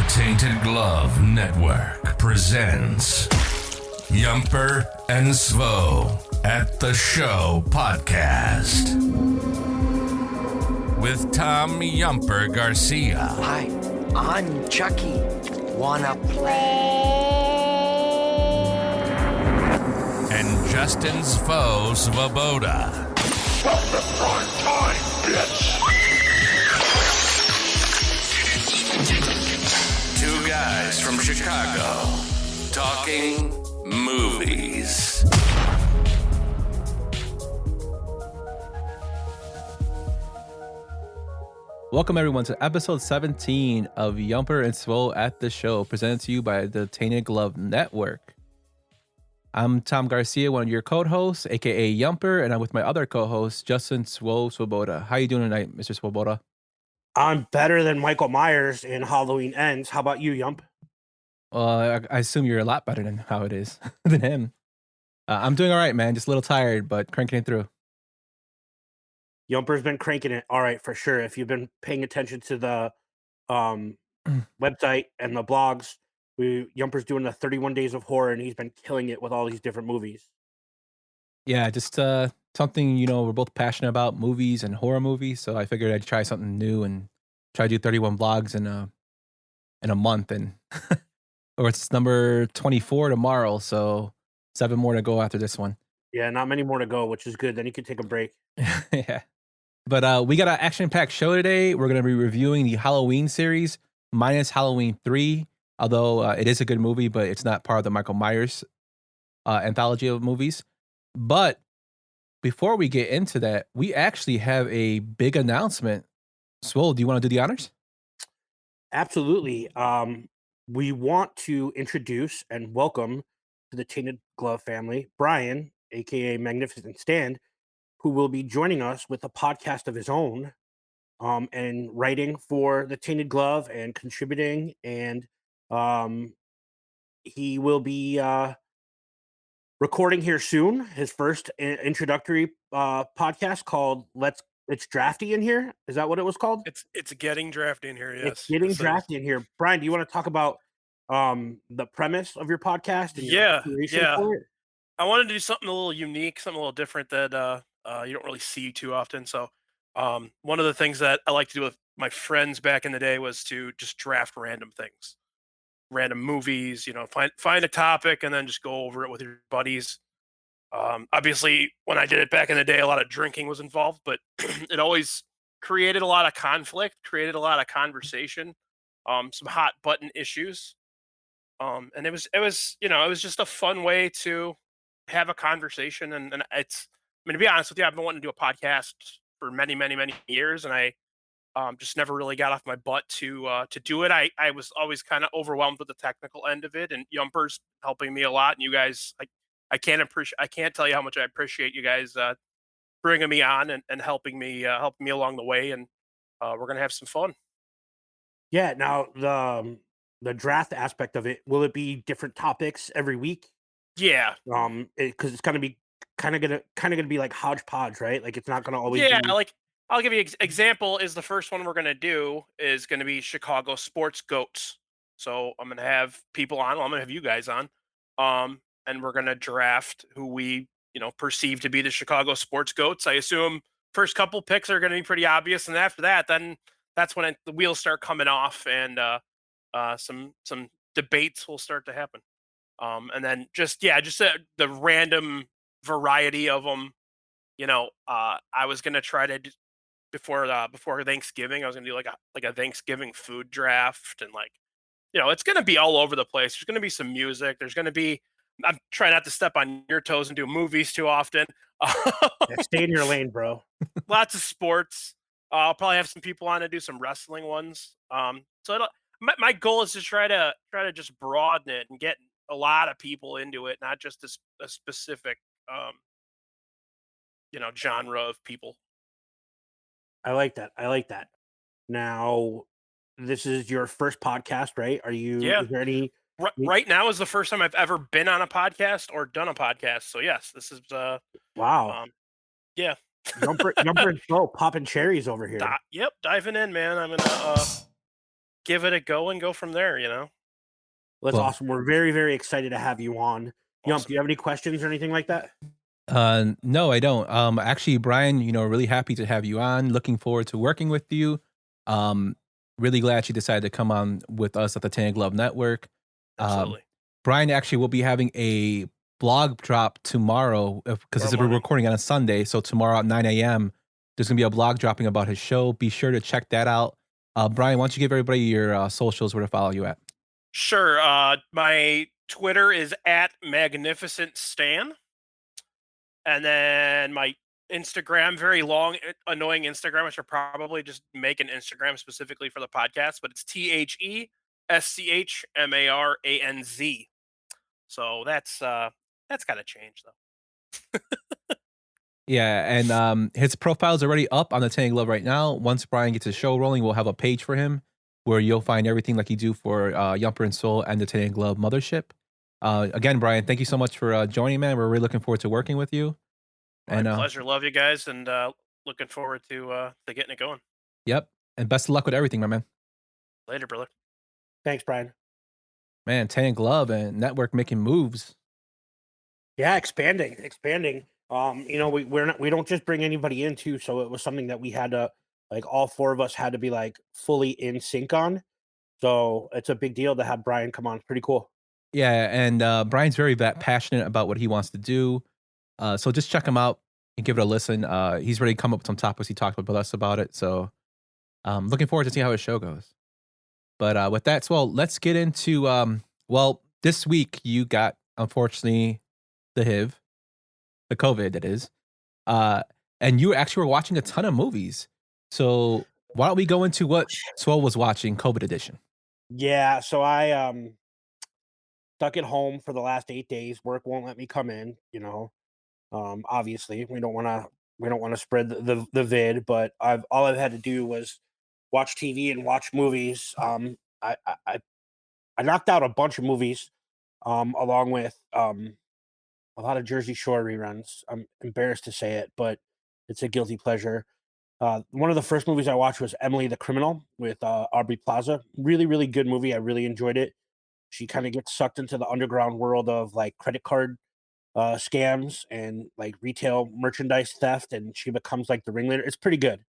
Tainted Glove Network presents Yumper and Svo at the Show podcast with Tom Yumper Garcia. Hi, I'm Chucky. Wanna play? And Justin Svo Svoboda. From the prime time, bitch! Two guys from Chicago talking movies. Welcome everyone to episode 17 of Yumper and Svo at the Show, presented to you by the Tainted Glove Network. I'm Tom Garcia, one of your co-hosts, aka Yumper, and I'm with my other co-host, Justin Svo Svoboda. How you doing tonight, Mr. Svoboda? I'm better than Michael Myers in Halloween Ends. How about you, Yump? I assume you're a lot better than how it is than him. I'm doing all right, man. Just a little tired, but cranking it through. Yumper's been cranking it. All right, for sure. If you've been paying attention to the website and the blogs, Yumper's doing the 31 Days of Horror, and he's been killing it with all these different movies. Yeah, just something, we're both passionate about, movies and horror movies. So I figured I'd try something new and try to do 31 vlogs in a month. And or it's number 24 tomorrow. So 7 more to go after this one. Yeah, not many more to go, which is good. Then you can take a break. Yeah. But we got an action-packed show today. We're going to be reviewing the Halloween series, minus Halloween 3. Although it is a good movie, but it's not part of the Michael Myers anthology of movies. But before we get into that, we actually have a big announcement. Swole, do you want to do the honors? Absolutely. We want to introduce and welcome to the Tainted Glove family, Brian, aka Magnificent Stand, who will be joining us with a podcast of his own, and writing for the Tainted Glove and contributing. And he will be recording here soon his first introductory podcast called It's Drafty in Here. Is that what it was called? It's getting drafty in here. Yes, It's getting drafty in here. Brian, do you want to talk about the premise of your podcast? And your inspiration for it? I wanted to do something a little unique, something a little different that you don't really see too often. So one of the things that I like to do with my friends back in the day was to just draft random things, random movies, find a topic and then just go over it with your buddies. Obviously, when I did it back in the day, a lot of drinking was involved, but it always created a lot of conflict, created a lot of conversation, some hot button issues. And it was just a fun way to have a conversation. And to be honest with you, I've been wanting to do a podcast for many, many, many years, and I just never really got off my butt to do it. I was always kind of overwhelmed with the technical end of it, and Yumper's helping me a lot. And you guys, I can't tell you how much I appreciate you guys bringing me on and helping me along the way. And we're gonna have some fun. Yeah. Now the draft aspect of it, will it be different topics every week? Yeah. Because it's gonna be kind of gonna be like hodgepodge, right? Like it's not gonna always. Yeah. Be... Like I'll give you example is the first one we're gonna do is gonna be Chicago sports goats. So I'm gonna have people on. Well, I'm gonna have you guys on. And we're gonna draft who we perceive to be the Chicago sports goats. I assume first couple picks are gonna be pretty obvious, and after that, then that's when the wheels start coming off, and some debates will start to happen. And then the random variety of them. I was gonna try to before Thanksgiving, I was gonna do like a Thanksgiving food draft, and it's gonna be all over the place. There's gonna be some music. There's gonna be. I'm trying not to step on your toes and do movies too often. Stay in your lane, bro. Lots of sports. I'll probably have some people on to do some wrestling ones. My goal is to try to just broaden it and get a lot of people into it, not just a specific genre of people. I like that. Now, this is your first podcast, right? Are you? Yeah. Is there any? Right now is the first time I've ever been on a podcast or done a podcast. So yes, this is wow. Yeah. Yumper and Svo popping cherries over here. Yep, diving in, man. I'm gonna give it a go and go from there. Well, that's Well, awesome. We're very, very excited to have you on. Yump, do Awesome. you have any questions or anything like that? no, I don't. Actually, Brian, really happy to have you on. Looking forward to working with you. Um, really glad you decided to come on with us at the Tainted Glove Network. Um, Absolutely. Brian actually will be having a blog drop tomorrow because we're Tomorrow morning. recording on a Sunday. So tomorrow at 9 a.m., there's gonna be a blog dropping about his show. Be sure to check that out. Brian, why don't you give everybody your socials where to follow you at? Sure. My Twitter is at Magnificent Stan, and then my Instagram, very long, annoying Instagram. I should probably just make an Instagram specifically for the podcast, but it's TheSchMaranz. So that's got to change though. Yeah, and his profile's already up on the Tainted Glove right now. Once Brian gets his show rolling, we'll have a page for him where you'll find everything like you do for Yumper and Soul and the Tainted Glove Mothership. Again, Brian, thank you so much for joining, man. We're really looking forward to working with you. My And pleasure. Love you guys, and looking forward to getting it going. yep, and best of luck with everything, my man. Later, brother. Thanks, Brian. Man, Tainted Glove and network making moves. Yeah, expanding. We don't just bring anybody in too, so it was something that we had to, like, all four of us had to be like fully in sync on. So it's a big deal to have Brian come on. It's pretty cool. Yeah, and Brian's very passionate about what he wants to do. So just check him out and give it a listen. He's ready to come up with some topics. He talked with us about it. So looking forward to see how his show goes. But with that, well, let's get into this week you got, unfortunately, the HIV, the COVID that is. And you actually were watching a ton of movies. So why don't we go into what Swole was watching, COVID edition? Yeah, so I stuck at home for the last 8 days. Work won't let me come in. Obviously we don't want to spread the vid, but I've had to do was watch TV and watch movies. I knocked out a bunch of movies, along with a lot of Jersey Shore reruns. I'm embarrassed to say it, but it's a guilty pleasure. One of the first movies I watched was Emily the Criminal with Aubrey Plaza. Really, really good movie. I really enjoyed it. She kind of gets sucked into the underground world of like credit card scams and like retail merchandise theft, and she becomes like the ringleader. It's pretty good.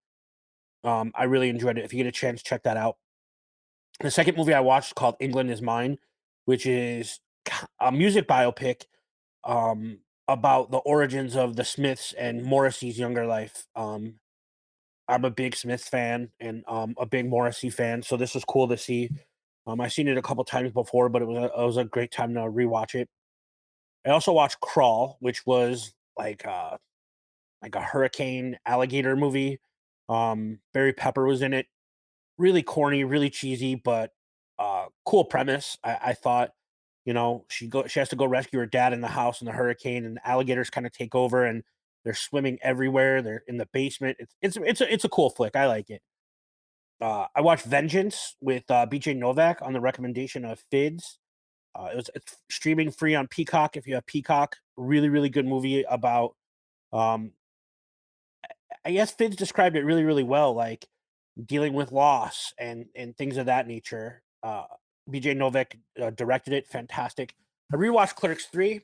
I really enjoyed it. If you get a chance, check that out. The second movie I watched called England Is Mine, which is a music biopic about the origins of the Smiths and Morrissey's younger life. I'm a big Smiths fan and a big Morrissey fan, so this was cool to see. I've seen it a couple times before, but it was a great time to rewatch it. I also watched Crawl, which was like a hurricane alligator movie. Barry Pepper was in it. Really corny, really cheesy, but cool premise. I thought, she has to go rescue her dad in the house in the hurricane, and the alligators kind of take over, and they're swimming everywhere. They're in the basement. It's a cool flick. I like it. I watched Vengeance with BJ Novak on the recommendation of Fids. It's streaming free on Peacock if you have Peacock. Really, really good movie about. Um, I guess Fids described it really, really well, like dealing with loss and things of that nature. BJ Novak directed it. Fantastic. I rewatched Clerks 3.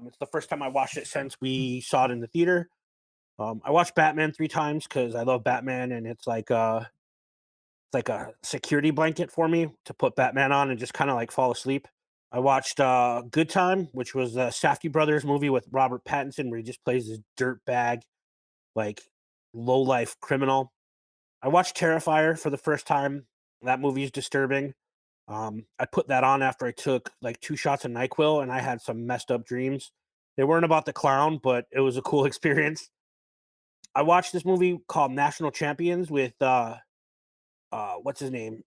It's the first time I watched it since we saw it in the theater. I watched Batman 3 times because I love Batman, and it's like a security blanket for me to put Batman on and just kind of like fall asleep. I watched Good Time, which was the Safdie brothers movie with Robert Pattinson, where he just plays this dirt bag, like low life criminal. I watched Terrifier for the first time. That movie is disturbing. I put that on after I took like 2 shots of NyQuil, and I had some messed up dreams. They weren't about the clown, but it was a cool experience. I watched this movie called National Champions with what's his name,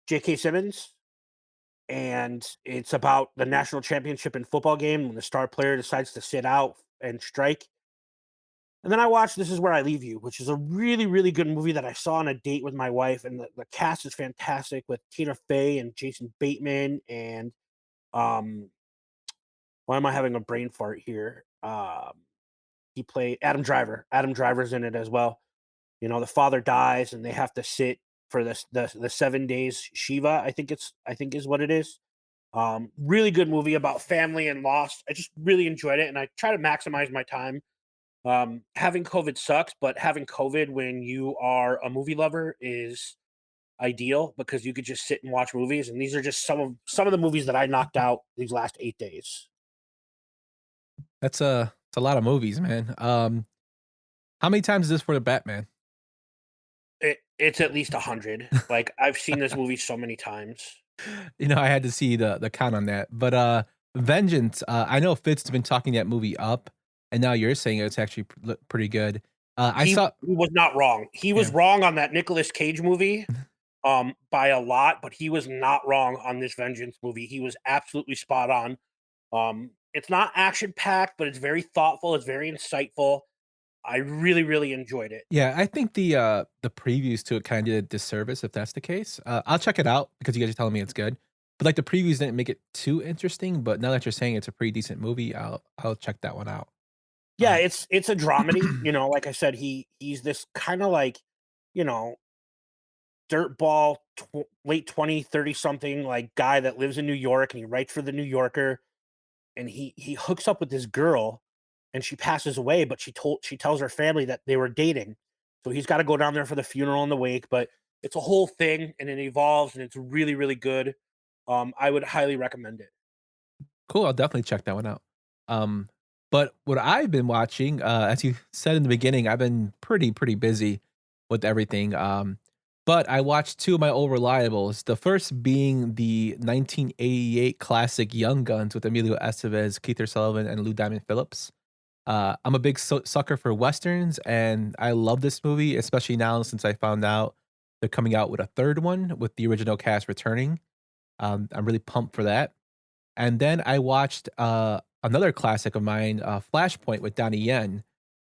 J.K. Simmons, and it's about the national championship in football game when the star player decides to sit out and strike. And then I watched This Is Where I Leave You, which is a really, really good movie that I saw on a date with my wife. And the cast is fantastic with Tina Fey and Jason Bateman. And why am I having a brain fart here? He played Adam Driver. Adam Driver's in it as well. The father dies and they have to sit for the 7 days Shiva. I think is what it is. Really good movie about family and loss. I just really enjoyed it, and I try to maximize my time. Having COVID sucks, but having COVID when you are a movie lover is ideal because you could just sit and watch movies. And these are just some of the movies that I knocked out these last 8 days. It's a lot of movies, man. How many times is this for the Batman? It's at least 100. Like I've seen this movie so many times. I had to see the count on that. But Vengeance, I know Fitz's been talking that movie up, and now you're saying it's actually pretty good. I saw He was not wrong. He was yeah. wrong on that Nicolas Cage movie, by a lot, but he was not wrong on this Vengeance movie. He was absolutely spot on. It's not action packed, but it's very thoughtful. It's very insightful. I really, really enjoyed it. Yeah, I think the previews to it kind of did a disservice if that's the case. I'll check it out because you guys are telling me it's good. But like the previews didn't make it too interesting. But now that you're saying it's a pretty decent movie, I'll check that one out. Yeah, Um, it's a dramedy. Like I said, he's this kind of like, you know, dirtball, late 20, 30 something like guy that lives in New York, and he writes for the New Yorker, and he hooks up with this girl, and she passes away, but she tells her family that they were dating. So he's got to go down there for the funeral and the wake, but it's a whole thing, and it evolves, and it's really, really good. I would highly recommend it. cool, I'll definitely check that one out. Um, but what I've been watching, as you said in the beginning, I've been pretty busy with everything. But I watched two of my old reliables. The first being the 1988 classic Young Guns with Emilio Estevez, Keith Sullivan, and Lou Diamond Phillips. I'm a big sucker for westerns, and I love this movie, especially now since I found out they're coming out with a third one with the original cast returning. I'm really pumped for that. And then I watched another classic of mine, Flashpoint with Donnie Yen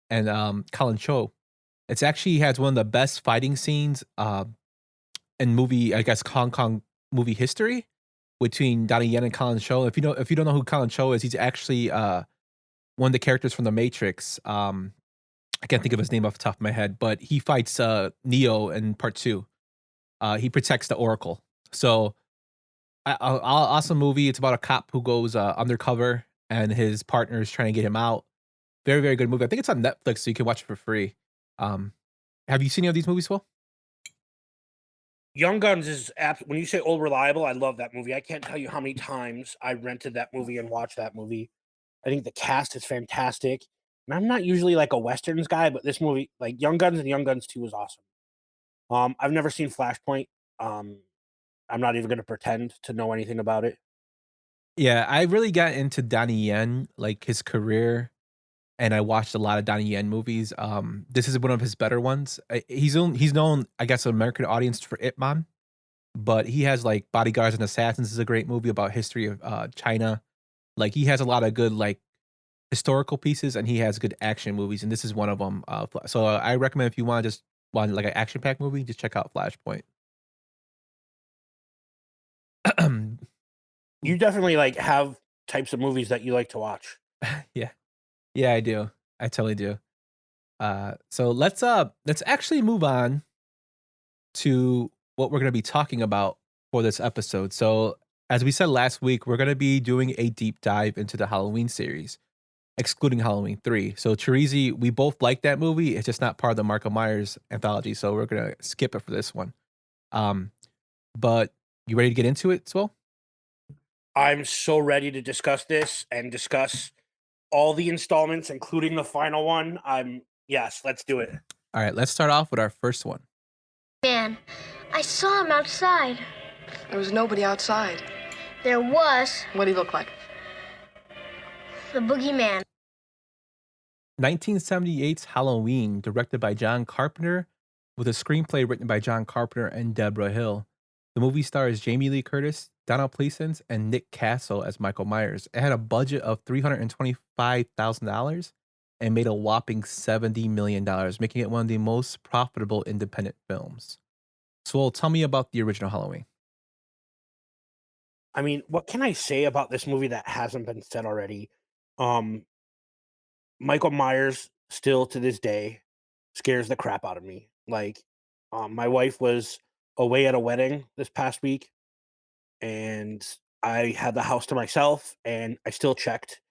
and Colin Cho. It's actually has one of the best fighting scenes in movie, I guess, Hong Kong movie history between Donnie Yen and Colin Cho. If you don't know who Colin Cho is, he's actually one of the characters from The Matrix. I can't think of his name off the top of my head, but he fights Neo in part two. He protects the Oracle. So awesome movie. It's about a cop who goes undercover and his partner is trying to get him out. Very, very good movie. I think it's on Netflix, so you can watch it for free. Um, have you seen any of these movies, Will? Young Guns is when you say old reliable, I love that movie. I can't tell you how many times I rented that movie and watched that movie. I think the cast is fantastic. And I'm not usually like a westerns guy, but this movie, like Young Guns and Young Guns 2 was awesome. I've never seen Flashpoint. Um, I'm not even gonna pretend to know anything about it. Yeah, I really got into Donnie Yen, like his career, and I watched a lot of Donnie Yen movies. This is one of his better ones. He's known, I guess, an American audience for Ip Man, but he has like Bodyguards and Assassins is a great movie about history of China. Like he has a lot of good like historical pieces, and he has good action movies, and this is one of them. So I recommend if you want to just want like an action packed movie, just check out Flashpoint. You definitely like have types of movies that you like to watch. Yeah, yeah, I do. I totally do. So let's actually move on to what we're going to be talking about for this episode. So as we said last week, we're going to be doing a deep dive into the Halloween series, excluding Halloween 3. So Terezi, we both like that movie. It's just not part of the Michael Myers anthology, so we're going to skip it for this one. But you ready to get into it, Swell? I'm so ready to discuss this and discuss all the installments, including the final one. Yes, let's do it. All right, let's start off with our first one. Man, I saw him outside. There was nobody outside. There was What'd he look like? the boogeyman. 1978's Halloween, directed by John Carpenter, with a screenplay written by John Carpenter and Deborah Hill. The movie stars Jamie Lee Curtis, Donald Pleasence, and Nick Castle as Michael Myers. It had a budget of $325,000 and made a whopping $70 million, making it one of the most profitable independent films. So, tell me about the original Halloween. I mean, what can I say about this movie that hasn't been said already? Michael Myers still to this day scares the crap out of me. Like, my wife was away at a wedding this past week, and I had the house to myself, and I still checked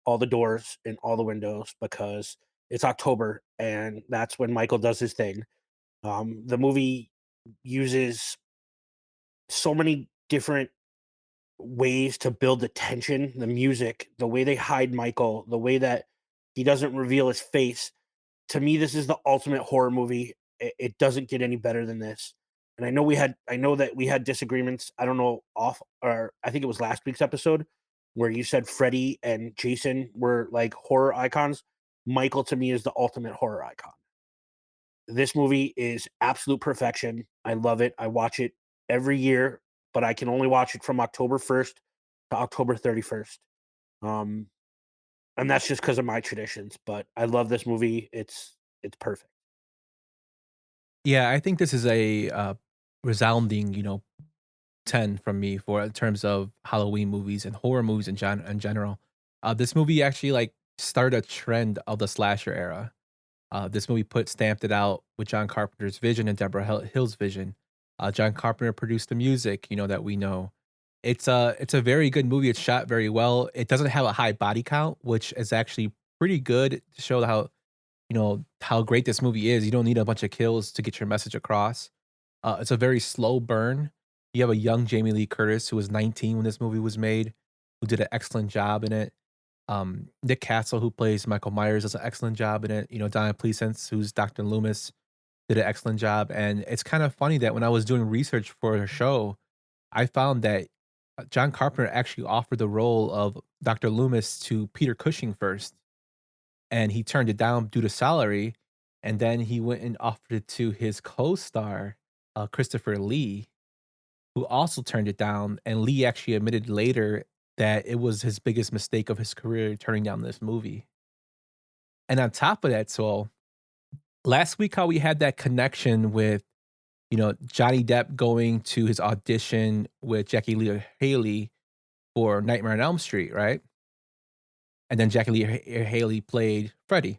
all the doors and all the windows because it's October, and that's when Michael does his thing. The movie uses so many different ways to build the tension, the music, the way they hide Michael, the way that he doesn't reveal his face. To me, this is the ultimate horror movie. It doesn't get any better than this. And I know that we had disagreements. I don't know off or I think it was last week's episode where you said Freddy and Jason were like horror icons. Michael to me is the ultimate horror icon. This movie is absolute perfection. I love it. I watch it every year, but I can only watch it from October 1st to October 31st. Um, and that's just because of my traditions. But I love this movie. It's perfect. Yeah, I think this is a resounding, 10 from me for in terms of Halloween movies and horror movies in general. This movie actually like started a trend of the slasher era. This movie stamped it out with John Carpenter's vision and Deborah Hill's vision. John Carpenter produced the music, that we know. It's a very good movie. It's shot very well. It doesn't have a high body count, which is actually pretty good to show how great this movie is. You don't need a bunch of kills to get your message across. It's a very slow burn. You have a young Jamie Lee Curtis who was 19 when this movie was made, who did an excellent job in it. Nick Castle, who plays Michael Myers, does an excellent job in it. Donna Pleasence, who's Dr. Loomis, did an excellent job. And it's kind of funny that when I was doing research for the show, I found that John Carpenter actually offered the role of Dr. Loomis to Peter Cushing first, and he turned it down due to salary. And then he went and offered it to his co-star, Christopher Lee, who also turned it down. And Lee actually admitted later that it was his biggest mistake of his career turning down this movie. And on top of that, so last week how we had that connection with, Johnny Depp going to his audition with Jackie Lee Haley for Nightmare on Elm Street, right? And then Jackie Lee Haley played Freddy.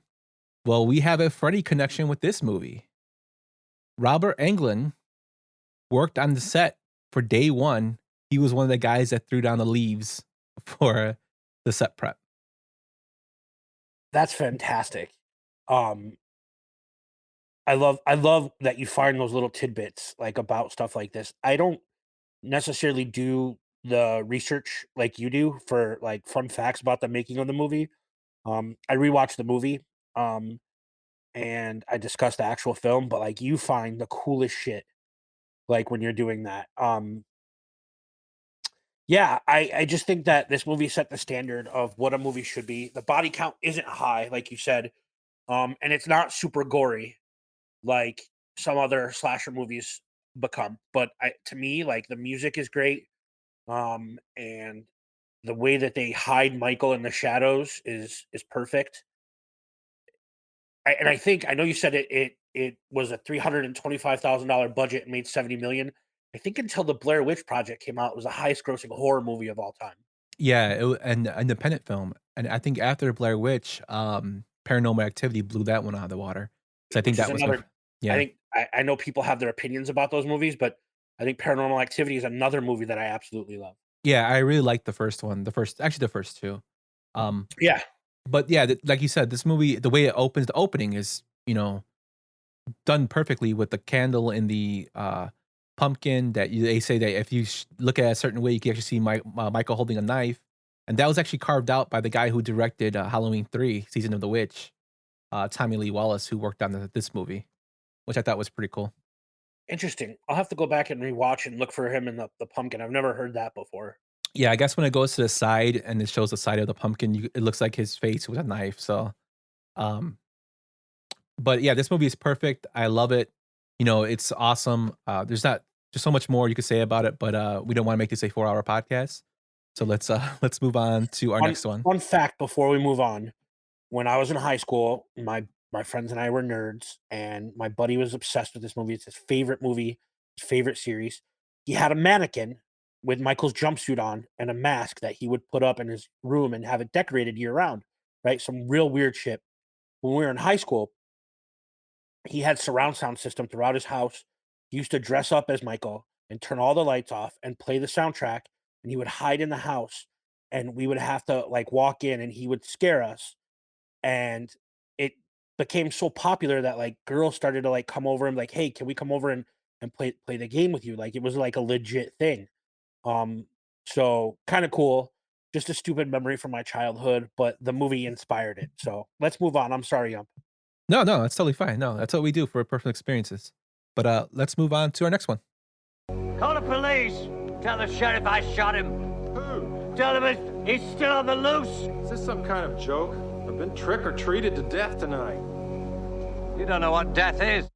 Well, we have a Freddy connection with this movie. Robert Englund worked on the set for day one. He was one of the guys that threw down the leaves for the set prep. That's fantastic. Um, I love that you find those little tidbits like about stuff like this. I don't necessarily do the research like you do for like fun facts about the making of the movie. I rewatched the movie, um, and I discussed the actual film, but like you find the coolest shit like when you're doing that. Yeah, I just think that this movie set the standard of what a movie should be. The body count isn't high, like you said, and it's not super gory like some other slasher movies become. But to me, like the music is great, and the way that they hide Michael in the shadows is perfect. And I think I know you said it was a $325,000 budget and made 70 million. I think until the Blair Witch Project came out, it was the highest grossing horror movie of all time. Yeah, an independent film. And I think after Blair Witch, Paranormal Activity blew that one out of the water. So I think Which is that was my another I yeah. think I know people have their opinions about those movies, but I think Paranormal Activity is another movie that I absolutely love. Yeah, I really liked the first one. The first two. Um, Yeah, but yeah, like you said, this movie, the way it opens, the opening is, done perfectly with the candle and the pumpkin they say that if you look at it a certain way, you can actually see Michael holding a knife. And that was actually carved out by the guy who directed Halloween 3, Season of the Witch, Tommy Lee Wallace, who worked on this movie, which I thought was pretty cool. interesting. I'll have to go back and rewatch and look for him in the pumpkin. I've never heard that before. Yeah, I guess when it goes to the side and it shows the side of the pumpkin, it looks like his face with a knife. So, um, but yeah, this movie is perfect. I love it. It's awesome. There's not just so much more you could say about it, but we don't want to make this a 4-hour podcast. So let's let's move on to our Fun next one. fun fact before we move on, when I was in high school, my friends and I were nerds, and my buddy was obsessed with this movie. It's his favorite movie, his favorite series. He had a mannequin with Michael's jumpsuit on and a mask that he would put up in his room and have it decorated year round, right? Some real weird shit. When we were in high school, he had surround sound system throughout his house. He used to dress up as Michael and turn all the lights off and play the soundtrack, and he would hide in the house, and we would have to like walk in, and he would scare us. And it became so popular that like girls started to like come over and like, hey, can we come over and play the game with you? Like it was like a legit thing. Um, so kind of cool. Just a stupid memory from my childhood, but the movie inspired it. So let's move on. I'm sorry, No, no, that's totally fine. No, that's what we do for personal experiences. But let's move on to our next one. Call the police. Tell the sheriff I shot him. Who? Tell him he's still on the loose. Is this some kind of joke? I've been trick or treated to death tonight. You don't know what death is.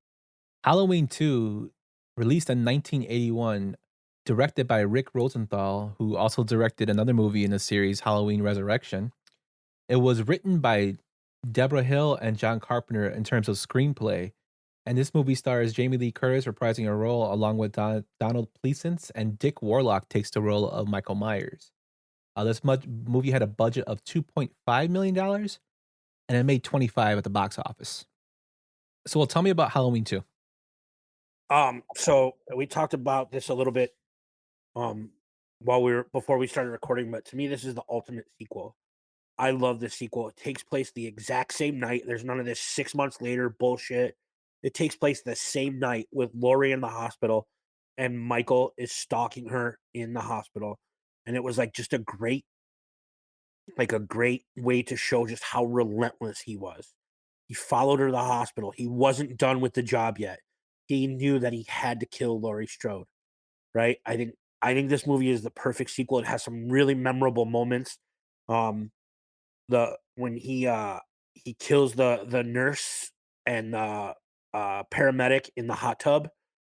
Halloween 2, released in 1981, directed by Rick Rosenthal, who also directed another movie in the series, Halloween Resurrection. It was written by Deborah Hill and John Carpenter in terms of screenplay. And this movie stars Jamie Lee Curtis reprising a role along with Donald Pleasence, and Dick Warlock takes the role of Michael Myers. This movie had a budget of $2.5 million, and it made 25 at the box office. So, well, tell me about Halloween 2. So we talked about this a little bit before we started recording, but to me, this is the ultimate sequel. I love this sequel. It takes place the exact same night. There's none of this 6 months later bullshit. It takes place the same night with Laurie in the hospital, and Michael is stalking her in the hospital. And it was like just a great way to show just how relentless he was. He followed her to the hospital. He wasn't done with the job yet. He knew that he had to kill Laurie Strode, right? I think this movie is the perfect sequel. It has some really memorable moments. When he kills the nurse and paramedic in the hot tub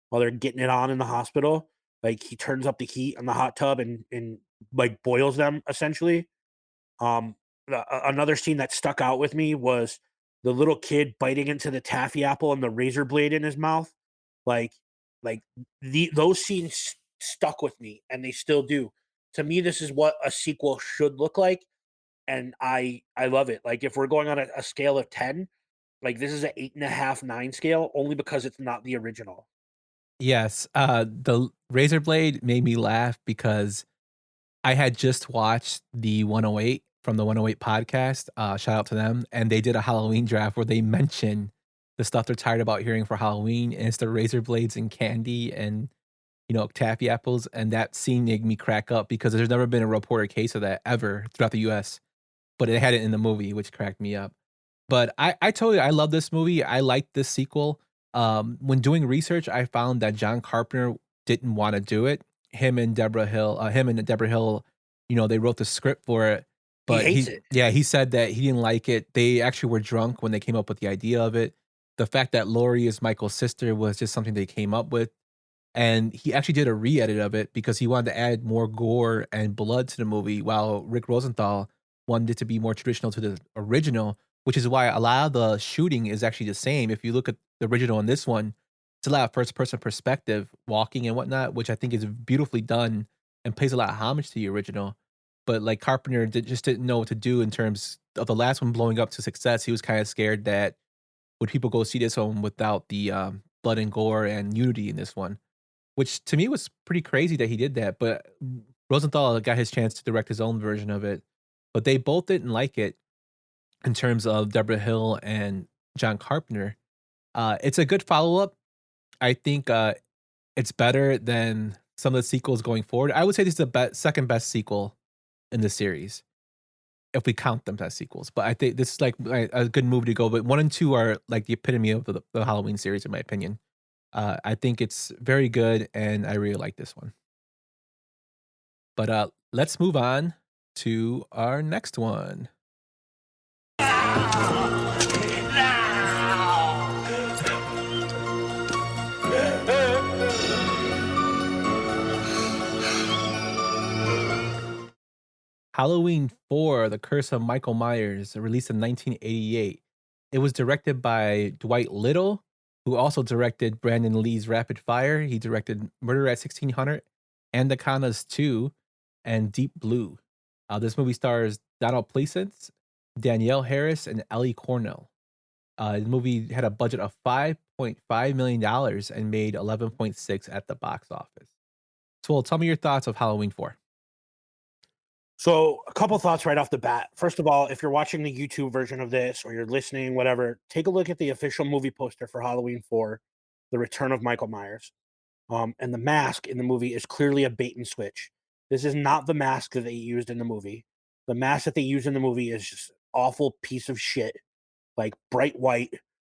while they're getting it on in the hospital. Like he turns up the heat in the hot tub and like boils them essentially. Another scene that stuck out with me was the little kid biting into the taffy apple and the razor blade in his mouth. Like those scenes stuck with me, and they still do. To me, this is what a sequel should look like, and I love it. Like if we're going on a scale of 10, like this is an 8.5, 9 scale, only because it's not the original. Yes, the razor blade made me laugh because I had just watched the 108 from the 108 podcast. Shout out to them. And they did a Halloween draft where they mention the stuff they're tired about hearing for Halloween. And it's the razor blades and candy and, taffy apples. And that scene made me crack up because there's never been a reported case of that ever throughout the US. But it had it in the movie, which cracked me up. But I love this movie. I like this sequel. When doing research, I found that John Carpenter didn't want to do it. Him and Deborah Hill, they wrote the script for it. But He hates it. Yeah, he said that he didn't like it. They actually were drunk when they came up with the idea of it. The fact that Laurie is Michael's sister was just something they came up with. And he actually did a re-edit of it because he wanted to add more gore and blood to the movie, while Rick Rosenthal wanted it to be more traditional to the original, which is why a lot of the shooting is actually the same. If you look at the original and this one, it's a lot of first-person perspective, walking and whatnot, which I think is beautifully done and pays a lot of homage to the original. But like Carpenter just didn't know what to do in terms of the last one blowing up to success. He was kind of scared that would people go see this one without the blood and gore and nudity in this one, which to me was pretty crazy that he did that. But Rosenthal got his chance to direct his own version of it, but they both didn't like it in terms of Deborah Hill and John Carpenter. It's a good follow-up. I think it's better than some of the sequels going forward. I would say this is the second best sequel in the series, if we count them as sequels. But I think this is like a good movie to go. But 1 and 2 are like the epitome of the Halloween series, in my opinion. I think it's very good, and I really like this one. But let's move on to our next one. Halloween 4, The Curse of Michael Myers, released in 1988. It was directed by Dwight Little, who also directed Brandon Lee's Rapid Fire. He directed Murder at 1600, Anacondas 2, and Deep Blue. This movie stars Donald Pleasence, Danielle Harris, and Ellie Cornell. The movie had a budget of $5.6 $6.5 million and made 11.6 at the box office. So, tell me your thoughts of Halloween 4. So, a couple thoughts right off the bat. First of all, if you're watching the YouTube version of this or you're listening, whatever, take a look at the official movie poster for Halloween 4, The Return of Michael Myers. And the mask in the movie is clearly a bait and switch. This is not the mask that they used in the movie. The mask that they used in the movie is just an awful piece of shit, like bright white.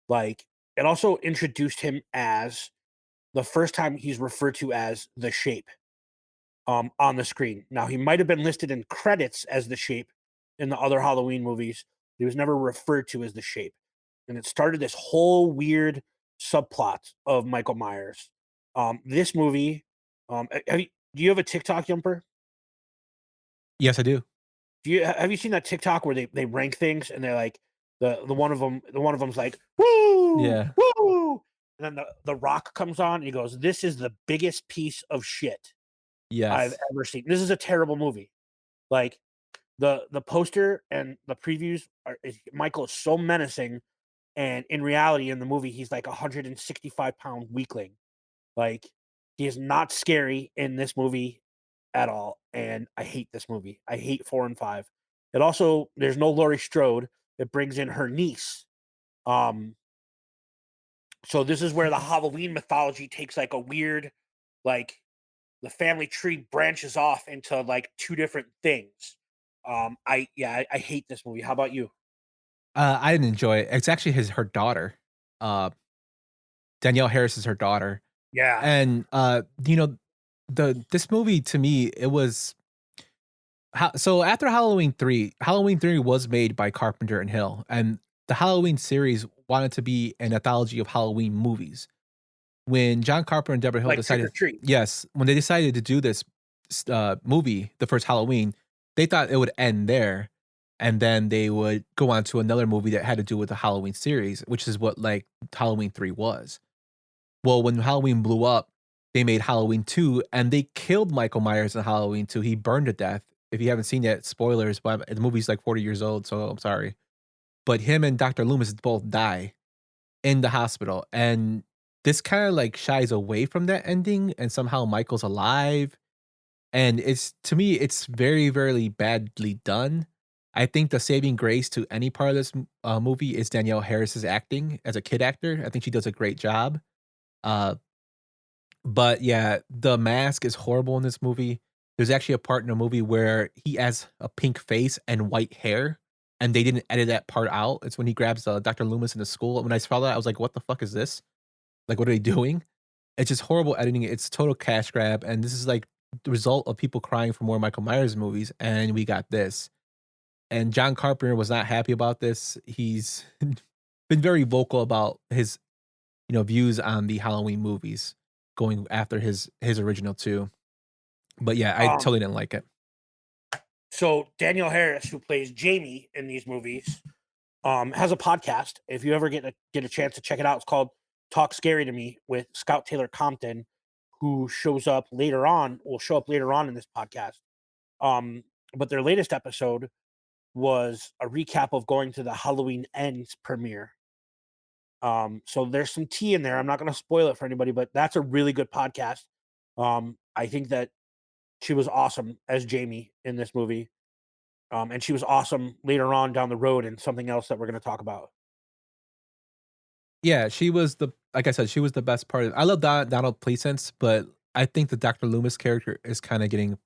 Like, it also introduced him as the first time he's referred to as the Shape on the screen. Now, he might have been listed in credits as the Shape in the other Halloween movies. He was never referred to as the Shape. And it started this whole weird subplot of Michael Myers. This movie, do you have a TikTok, Yumper? Yes, I do. Have you seen that TikTok where they rank things and they're like the one of them's like woo, Yeah. woo, and then the Rock comes on and he goes, "This is the biggest piece of shit I've Yes. ever seen. This is a terrible movie." Like the poster and the previews Michael is so menacing, and in reality, in the movie, he's like 165-pound weakling. Like, he is not scary in this movie at all, and I hate this movie. I hate 4 and 5. It also, there's no Laurie Strode. It brings in her niece. So this is where the Halloween mythology takes like a weird, like the family tree branches off into like two different things. I hate this movie. How about you? I didn't enjoy it. It's actually her daughter. Danielle Harris is her daughter. Yeah. And this movie to me, it was so after Halloween 3 was made by Carpenter and Hill, and the Halloween series wanted to be an anthology of Halloween movies. When John Carpenter and Deborah Hill Like decided, Trick or Treat. yes, when they decided to do this movie, the first Halloween, they thought it would end there, and then they would go on to another movie that had to do with the Halloween series, which is what like Halloween 3 was. Well, when Halloween blew up, they made Halloween 2, and they killed Michael Myers in Halloween 2. He burned to death. If you haven't seen it, spoilers, but the movie's like 40 years old, so I'm sorry. But him and Dr. Loomis both die in the hospital, and this kind of like shies away from that ending, and somehow Michael's alive. And it's, to me, it's very, very badly done. I think the saving grace to any part of this movie is Danielle Harris's acting as a kid actor. I think she does a great job. But yeah, the mask is horrible in this movie. There's actually a part in the movie where he has a pink face and white hair, and they didn't edit that part out. It's when he grabs Dr. Loomis in the school. When I saw that, I was like, what the fuck is this? Like, what are they doing? It's just horrible editing. It's total cash grab. And this is like the result of people crying for more Michael Myers movies. And we got this. And John Carpenter was not happy about this. He's been very vocal about his, views on the Halloween movies, going after his original two. But yeah, I totally didn't like it. So Danielle Harris, who plays Jamie in these movies, has a podcast. If you ever get a chance to check it out, it's called Talk Scary to Me with Scout Taylor Compton, who will show up later on in this podcast. But their latest episode was a recap of going to the Halloween Ends premiere. So there's some tea in there. I'm not going to spoil it for anybody, but that's a really good podcast. I think that she was awesome as Jamie in this movie. And she was awesome later on down the road in something else that we're going to talk about. Yeah, she was like I said, she was the best part. I love Donald Pleasance, but I think the Dr. Loomis character is kind of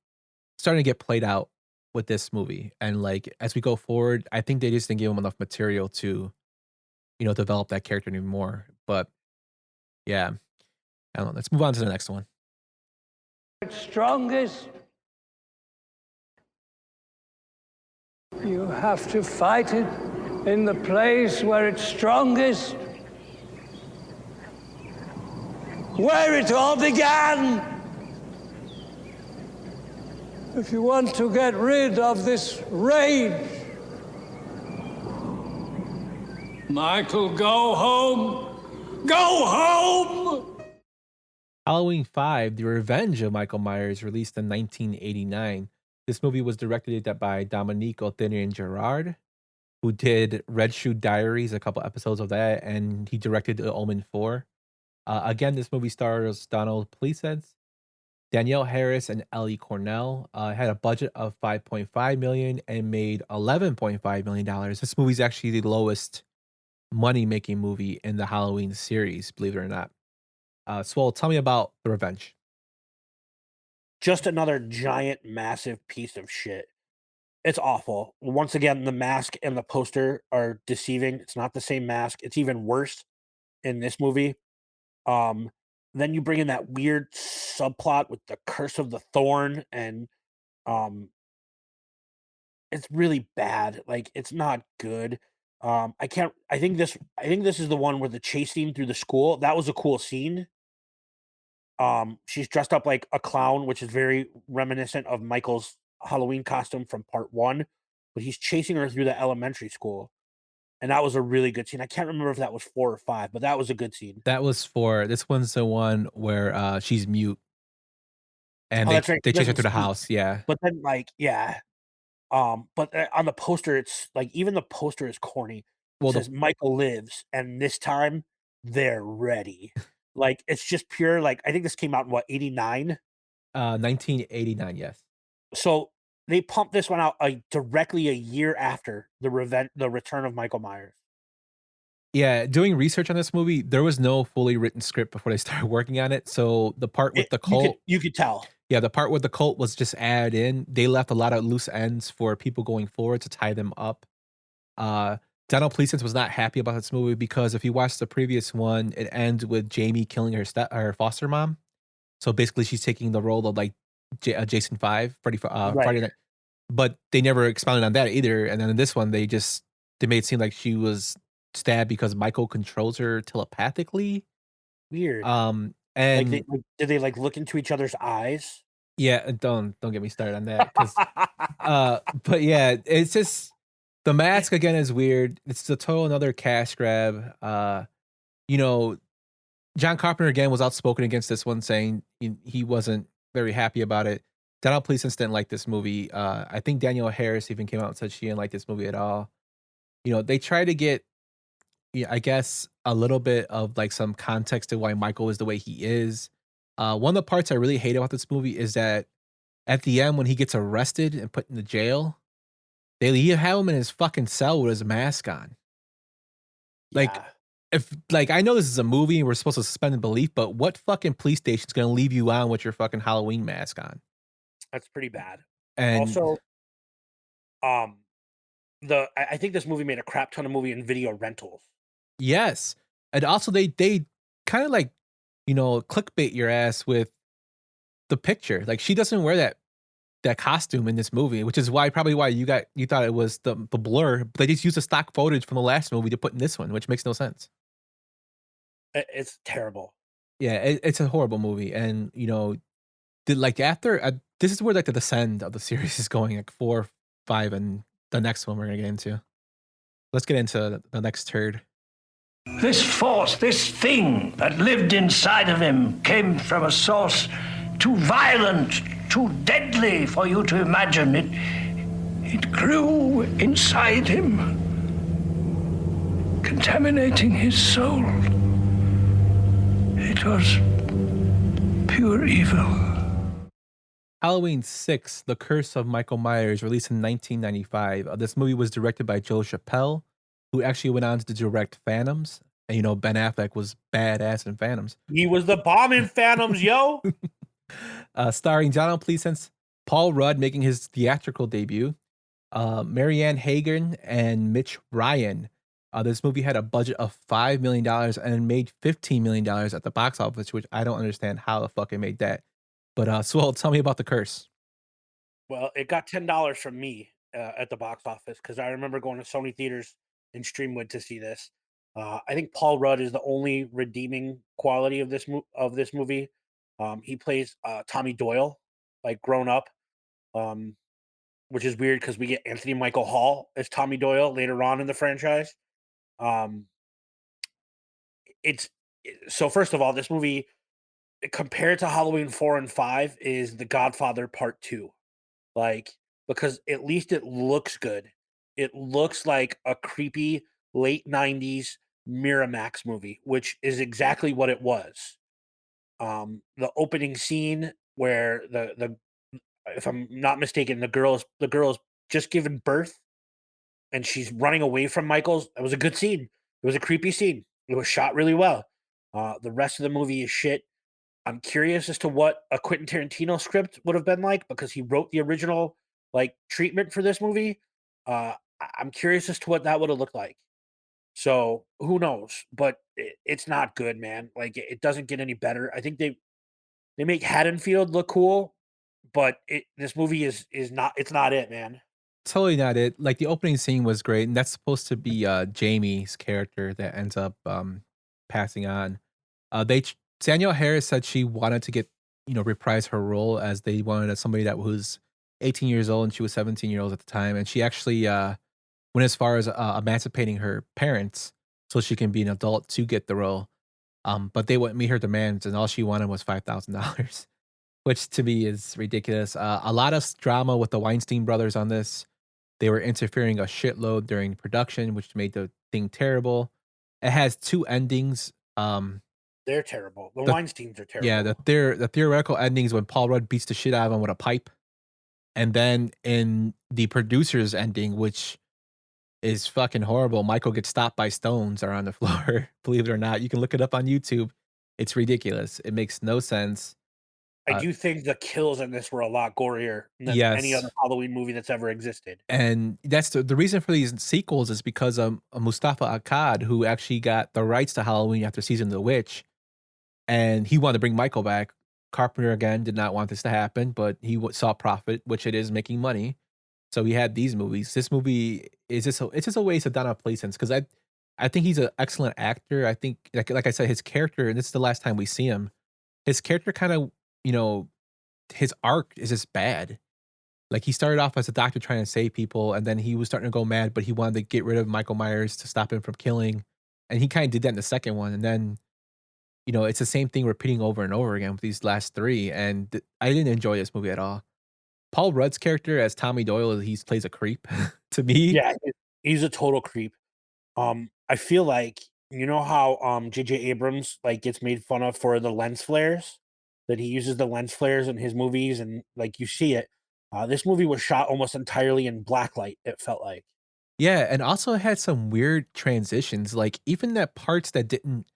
starting to get played out with this movie. And like, as we go forward, I think they just didn't give him enough material to, develop that character anymore. But yeah, I don't know. Let's move on to the next one. Its strongest, you have to fight it in the place where it's strongest, where it all began. If you want to get rid of this rage, Michael, go home. Go home! Halloween 5, The Revenge of Michael Myers, released in 1989. This movie was directed by Dominique Othenian Gerard, who did Red Shoe Diaries, a couple episodes of that, and he directed The Omen 4. Again, this movie stars Donald Pleasence, Danielle Harris, and Ellie Cornell. Had a budget of 5.5 million and made 11.5 million dollars. This movie's actually the lowest money making movie in the Halloween series, believe it or not. Swole, tell me about The Revenge. Just another giant, massive piece of shit. It's awful. Once again, the mask and the poster are deceiving. It's not the same mask. It's even worse in this movie. Then you bring in that weird subplot with the Curse of the Thorn, and it's really bad. Like, it's not good. I think this is the one where the chase scene through the school, that was a cool scene. She's dressed up like a clown, which is very reminiscent of Michael's Halloween costume from part 1, but he's chasing her through the elementary school. And that was a really good scene. I can't remember if that was 4 or 5, but that was a good scene. That was for this one's the one where she's mute and Oh, that's right. they She chase her doesn't through the speak. house. Yeah. But then, like, yeah. But on the poster, it's like even the poster is corny. It Well, says Michael lives, and this time they're ready. Like, it's just pure, like, I think this came out in what, 89? 1989, yes. So they pumped this one out directly a year after the return of Michael Myers. Yeah, doing research on this movie, there was no fully written script before they started working on it. So the part with the cult, You could tell. yeah, the part with the cult was just added in. They left a lot of loose ends for people going forward to tie them up. Donald Pleasence was not happy about this movie because if you watch the previous one, it ends with Jamie killing her foster mom. So basically, she's taking the role of like Jason 5, Right. Friday Night. But they never expounded on that either. And then in this one, they made it seem like she was stabbed because Michael controls her telepathically. Weird. And did they like look into each other's eyes? yeah, don't get me started on that because but yeah, it's just the mask again is weird. It's the total another cash grab. You know, John Carpenter again was outspoken against this one, saying he wasn't very happy about it. Donald Pleasence didn't like this movie. I think Danielle Harris even came out and said she didn't like this movie at all. You know, they try to get, I guess, a little bit of like some context to why Michael is the way he is. One of the parts I really hate about this movie is that at the end when he gets arrested and put in the jail, they have him in his fucking cell with his mask on. Like, Yeah. if like I know this is a movie and we're supposed to suspend belief, but what fucking police station's gonna leave you on with your fucking Halloween mask on? That's pretty bad. And Also, I think this movie made a crap ton of movie and video rentals. yes, and also they kind of like clickbait your ass with the picture. Like she doesn't wear that costume in this movie, which is probably why you thought it was the blur. But they just used the stock footage from the last movie to put in this one, which makes no sense. It's terrible. Yeah, it's a horrible movie, and after this is where like the descent of the series is going, like 4, 5, and the next one we're gonna get into. Let's get into the next turd. This force, this thing that lived inside of him came from a source too violent, too deadly for you to imagine. It grew inside him, contaminating his soul. It was pure evil. Halloween 6, The Curse of Michael Myers, released in 1995. This movie was directed by Joe Chappelle, who actually went on to direct Phantoms. And Ben Affleck was badass in Phantoms. He was the bomb in Phantoms, yo. Starring Donald Pleasence, Paul Rudd making his theatrical debut, Marianne Hagen, and Mitch Ryan. This movie had a budget of $5 million and made $15 million at the box office, which I don't understand how the fuck it made that. But Swell, tell me about The Curse. Well, it got $10 from me at the box office because I remember going to Sony Theaters in Streamwood to see this. I think Paul Rudd is the only redeeming quality of this movie. He plays Tommy Doyle, like grown up, which is weird because we get Anthony Michael Hall as Tommy Doyle later on in the franchise. So first of all, this movie, compared to Halloween 4 and 5, is The Godfather Part 2. Like, because at least it looks good. it looks like a creepy late 90s Miramax movie, which is exactly what it was. The opening scene where the if I'm not mistaken, the girl is just given birth and she's running away from Michael's. It was a good scene. It was a creepy scene. It was shot really well. The rest of the movie is shit. I'm curious as to what a Quentin Tarantino script would have been like because he wrote the original like treatment for this movie. I'm curious as to what that would have looked like. So who knows? But it's not good, man. Like it doesn't get any better. I think they make Haddonfield look cool, but this movie is not. It's not it, man. Totally not it. Like the opening scene was great, and that's supposed to be Jamie's character that ends up passing on. Danielle Harris said she wanted to get reprise her role as they wanted somebody that was 18 years old and she was 17 years old at the time, and she actually went as far as emancipating her parents so she can be an adult to get the role. But they wouldn't meet her demands, and all she wanted was $5,000, which to me is ridiculous. A lot of drama with the Weinstein brothers on this. They were interfering a shitload during production, which made the thing terrible. It has two endings. They're terrible. The The- Weinsteins are terrible. Yeah, the theoretical endings when Paul Rudd beats the shit out of him with a pipe, and then in the producer's ending, which is fucking horrible, Michael gets stopped by stones or on the floor. Believe it or not, you can look it up on YouTube. It's ridiculous. It makes no sense. I do think the kills in this were a lot gorier than any Yes. other Halloween movie that's ever existed. And that's the reason for these sequels is because Mustafa Akkad, who actually got the rights to Halloween after Season of the Witch, and he wanted to bring Michael back. Carpenter again did not want this to happen, but he saw profit, which it is making money. So he had these movies. This movie is it's just a waste of Donald Pleasence because I think he's an excellent actor. I think like I said, his character, and this is the last time we see him. His character kind of his arc is just bad. Like he started off as a doctor trying to save people, and then he was starting to go mad, but he wanted to get rid of Michael Myers to stop him from killing, and he kind of did that in the second one, and then it's the same thing repeating over and over again with these last three, and I didn't enjoy this movie at all. Paul Rudd's character as Tommy Doyle, he plays a creep to me. Yeah, he's a total creep. I feel like how J.J. Abrams like gets made fun of for the lens flares that he uses the lens flares in his movies, and like you see it. This movie was shot almost entirely in blacklight. It felt like. Yeah, and also it had some weird transitions, like even that parts that didn't,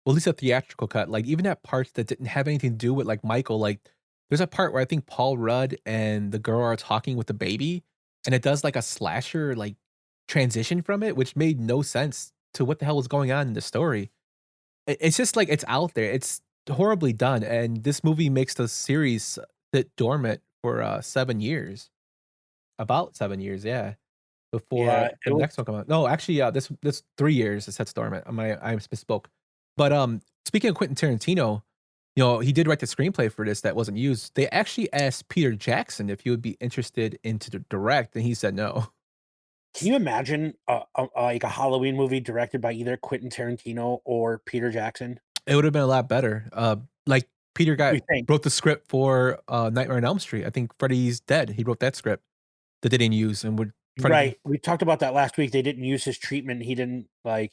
well, at least a theatrical cut, like even that parts that didn't have anything to do with like Michael, like there's a part where I think Paul Rudd and the girl are talking with the baby, and it does like a slasher like transition from it, which made no sense to what the hell was going on in the story. It's just like it's out there. It's horribly done, and this movie makes the series sit dormant for 7 years, about 7 years, yeah, before Yeah, the next one come out. No, actually, this 3 years it sets dormant. I misspoke. But speaking of Quentin Tarantino, he did write the screenplay for this that wasn't used. They actually asked Peter Jackson if he would be interested in to direct, and he said no. Can you imagine like a Halloween movie directed by either Quentin Tarantino or Peter Jackson? It would have been a lot better. Like Peter wrote the script for Nightmare on Elm Street. I think Freddy's Dead. He wrote that script that they didn't use, and would Right. We talked about that last week. They didn't use his treatment. He didn't like.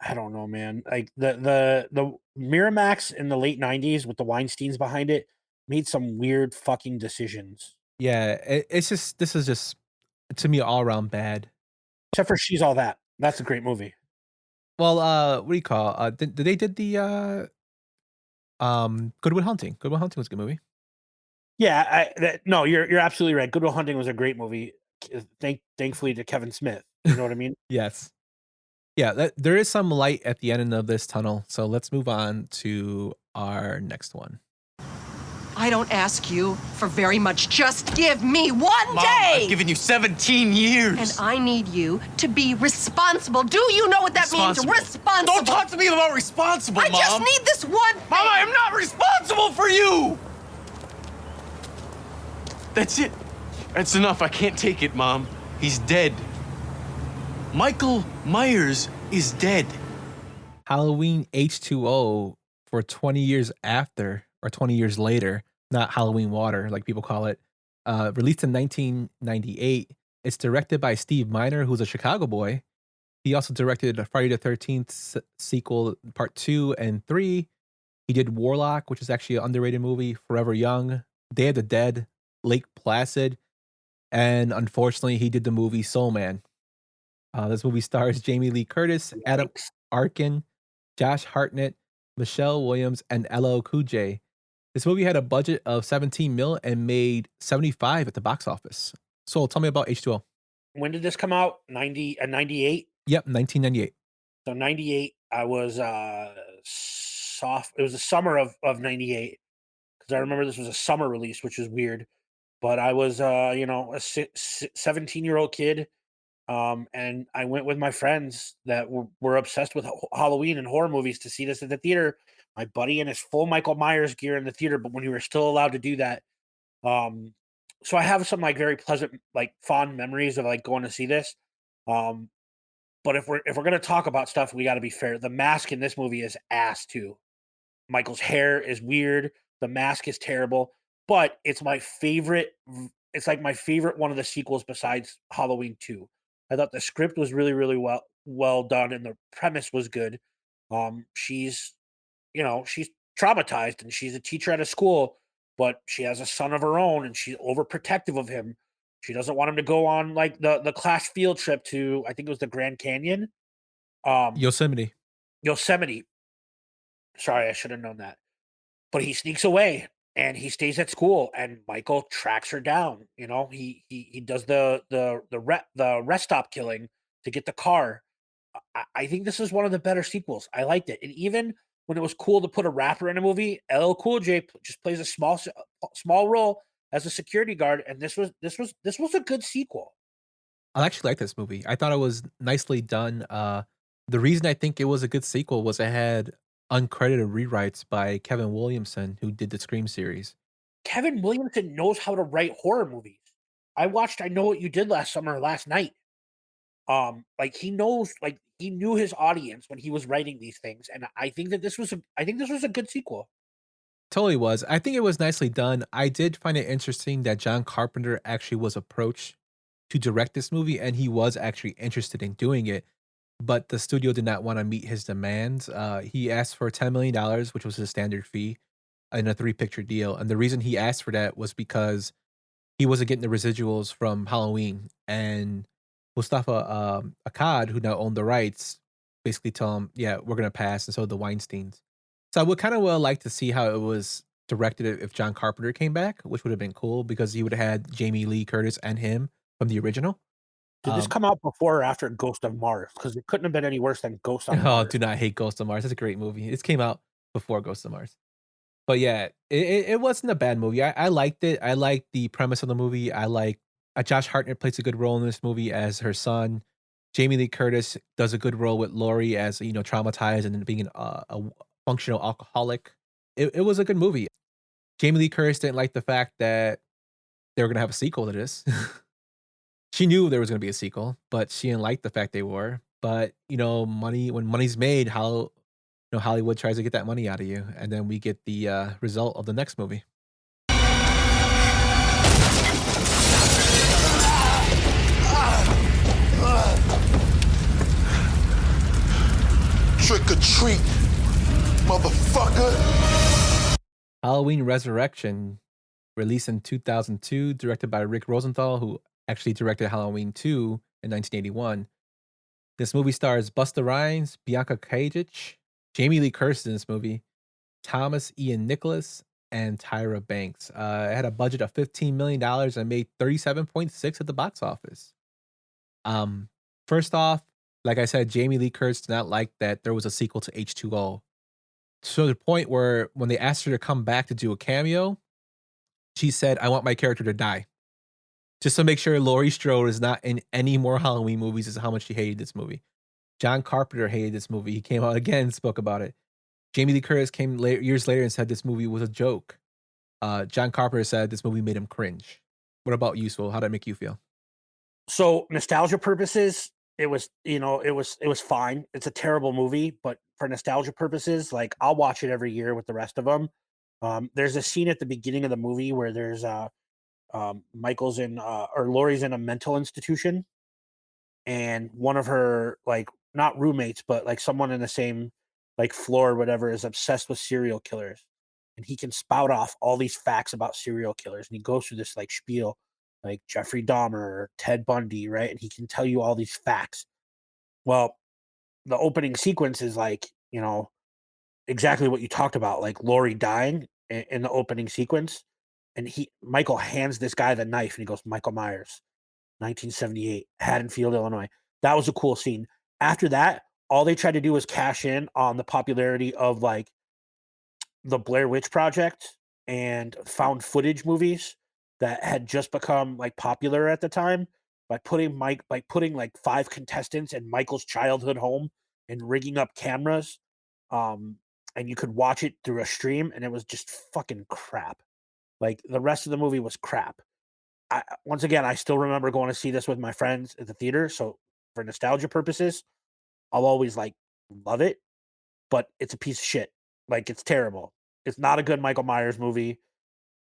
I don't know, man. Like the Miramax in the late 90s with the Weinsteins behind it made some weird fucking decisions. Yeah, this is just to me all around bad. Except for She's All That. That's a great movie. Well, what do you call? Did they did the Good Will Hunting? Good Will Hunting was a good movie. Yeah, no, you're absolutely right. Good Will Hunting was a great movie. Thankfully to Kevin Smith. You know what I mean? Yes. Yeah, there is some light at the end of this tunnel. So let's move on to our next one. I don't ask you for very much. Just give me one Mom, day! I've given you 17 years. And I need you to be responsible. Do you know what that means? Responsible. Don't talk to me about responsible, I Mom. just need this one thing. Mom, I am not responsible for you! That's it. That's enough. I can't take it, Mom. He's dead. Michael Myers is dead. Halloween H2O for 20 years after, or 20 years later, not Halloween Water, like people call it, released in 1998. It's directed by Steve Miner, who's a Chicago boy. He also directed a Friday the 13th sequel, part 2 and 3. He did Warlock, which is actually an underrated movie, Forever Young, Day of the Dead, Lake Placid, and unfortunately, he did the movie Soul Man. This movie stars Jamie Lee Curtis, Adam Arkin, Josh Hartnett, Michelle Williams, and LL Cool J. This movie had a budget of 17 mil and made 75 at the box office. So tell me about H2O. When did this come out? 98? Yep, 1998. So 98, I was soft. It was the summer of 98 because I remember this was a summer release, which is weird. But I was, a 17-year-old kid. And I went with my friends that were obsessed with Halloween and horror movies to see this at the theater. My buddy in his full Michael Myers gear in the theater, but when we were still allowed to do that. So I have some like very pleasant, like fond memories of like going to see this. But if we're gonna talk about stuff, we got to be fair. The mask in this movie is ass too. Michael's hair is weird. The mask is terrible, but it's my favorite. It's like my favorite one of the sequels besides Halloween 2. I thought the script was really, really well done, and the premise was good. She's she's traumatized, and she's a teacher at a school, but she has a son of her own, and she's overprotective of him. She doesn't want him to go on like the class field trip to, I think it was the Grand Canyon. Yosemite. Yosemite. Sorry, I should have known that. But he sneaks away and he stays at school, and Michael tracks her down. He does the rest stop killing to get the car. I think this is one of the better sequels. I liked it. And even when it was cool to put a rapper in a movie, LL Cool J just plays a small role as a security guard, and this was a good sequel. I actually like this movie. I thought it was nicely done. The reason I think it was a good sequel was it had uncredited rewrites by Kevin Williamson, who did the Scream series. Kevin Williamson knows how to write horror movies. I watched I Know What You Did Last night. Like he knows, like he knew his audience when he was writing these things, and I think this was a good sequel. Totally was. I think it was nicely done. I did find it interesting that John Carpenter actually was approached to direct this movie, and he was actually interested in doing it, but the studio did not want to meet his demands. He asked for $10 million, which was his standard fee, in a 3-picture deal. And the reason he asked for that was because he wasn't getting the residuals from Halloween. And Mustafa Akkad, who now owned the rights, basically told him, yeah, we're going to pass. And so the Weinsteins. So I would kind of like to see how it was directed if John Carpenter came back, which would have been cool because he would have had Jamie Lee Curtis and him from the original. Did this come out before or after Ghost of Mars? Because it couldn't have been any worse than Ghost of Mars. Oh, do not hate Ghost of Mars. It's a great movie. It came out before Ghost of Mars. But yeah, it wasn't a bad movie. I liked it. I liked the premise of the movie. I like Josh Hartnett plays a good role in this movie as her son. Jamie Lee Curtis does a good role with Laurie as, traumatized and being a functional alcoholic. It was a good movie. Jamie Lee Curtis didn't like the fact that they were going to have a sequel to this. She knew there was going to be a sequel, but she didn't like the fact they were. But, when money's made, Hollywood tries to get that money out of you. And then we get the result of the next movie. Trick or treat, motherfucker. Halloween Resurrection, released in 2002, directed by Rick Rosenthal, who actually directed Halloween 2 in 1981. This movie stars Busta Rhymes, Bianca Kajic, Jamie Lee Curtis in this movie, Thomas Ian Nicholas, and Tyra Banks. It had a budget of $15 million and made 37.6 at the box office. First off, like I said, Jamie Lee Curtis did not like that there was a sequel to H2O. To the point where when they asked her to come back to do a cameo, she said, I want my character to die. Just to make sure Laurie Strode is not in any more Halloween movies is how much she hated this movie. John Carpenter hated this movie. He came out again and spoke about it. Jamie Lee Curtis came years later and said this movie was a joke. John Carpenter said this movie made him cringe. What about you, Swole? How did it make you feel? So nostalgia purposes, it was fine. It's a terrible movie, but for nostalgia purposes, like I'll watch it every year with the rest of them. There's a scene at the beginning of the movie where there's Michael's in or Lori's in a mental institution, and one of her like not roommates, but like someone in the same like floor or whatever is obsessed with serial killers, and he can spout off all these facts about serial killers, and he goes through this like spiel, like Jeffrey Dahmer, Ted Bundy, right? And he can tell you all these facts. Well, the opening sequence is like exactly what you talked about, like Lori dying in the opening sequence, and Michael hands this guy the knife, and he goes, Michael Myers, 1978, Haddonfield, Illinois. That was a cool scene. After that, all they tried to do was cash in on the popularity of like the Blair Witch Project and found footage movies that had just become like popular at the time by putting like 5 contestants in Michael's childhood home and rigging up cameras. And you could watch it through a stream, and it was just fucking crap. Like the rest of the movie was crap. Once again, I still remember going to see this with my friends at the theater. So for nostalgia purposes, I'll always like love it, but it's a piece of shit. Like it's terrible. It's not a good Michael Myers movie.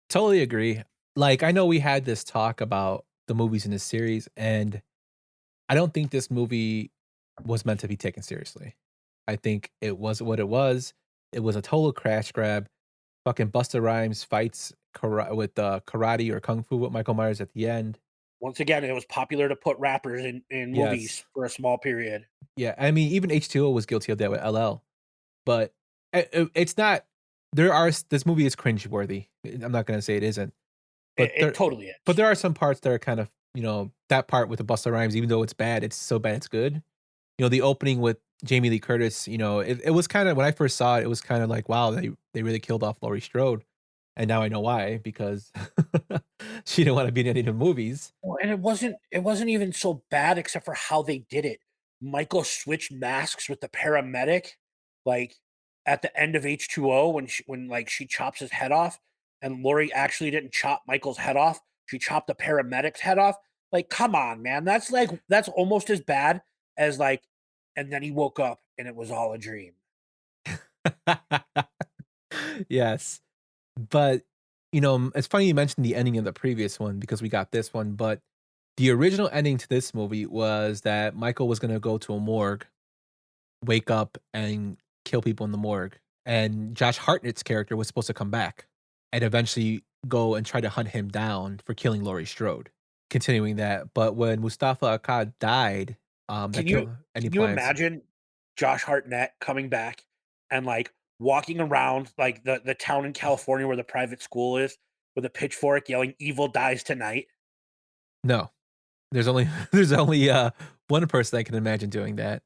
Totally agree. Like I know we had this talk about the movies in this series, and I don't think this movie was meant to be taken seriously. I think it was what it was. It was a total crash grab. Fucking Busta Rhymes fights with karate or kung fu with Michael Myers at the end. Once again, it was popular to put rappers in movies Yes. for a small period. Yeah, I mean, even H2O was guilty of that with LL, but it's not. This movie is cringeworthy. I'm not gonna say it isn't, but It totally is. But there are some parts that are kind of that part with the Busta Rhymes, even though it's bad, it's so bad it's good. The opening with Jamie Lee Curtis, it was kind of when I first saw it, it was kind of like, wow, they really killed off Laurie Strode. And now I know why, because she didn't want to be in any of the movies. Well, and it wasn't even so bad except for how they did it. Michael switched masks with the paramedic, like at the end of H2O when like she chops his head off, and Laurie actually didn't chop Michael's head off. She chopped the paramedic's head off. Like, come on, man. That's almost as bad as like, and then he woke up and it was all a dream. Yes. But, it's funny you mentioned the ending of the previous one because we got this one. But the original ending to this movie was that Michael was going to go to a morgue, wake up, and kill people in the morgue. And Josh Hartnett's character was supposed to come back and eventually go and try to hunt him down for killing Laurie Strode. Continuing that. But when Mustafa Akkad died, Can you imagine Josh Hartnett coming back and like walking around like the town in California where the private school is with a pitchfork yelling "Evil dies tonight"? No, there's only one person I can imagine doing that,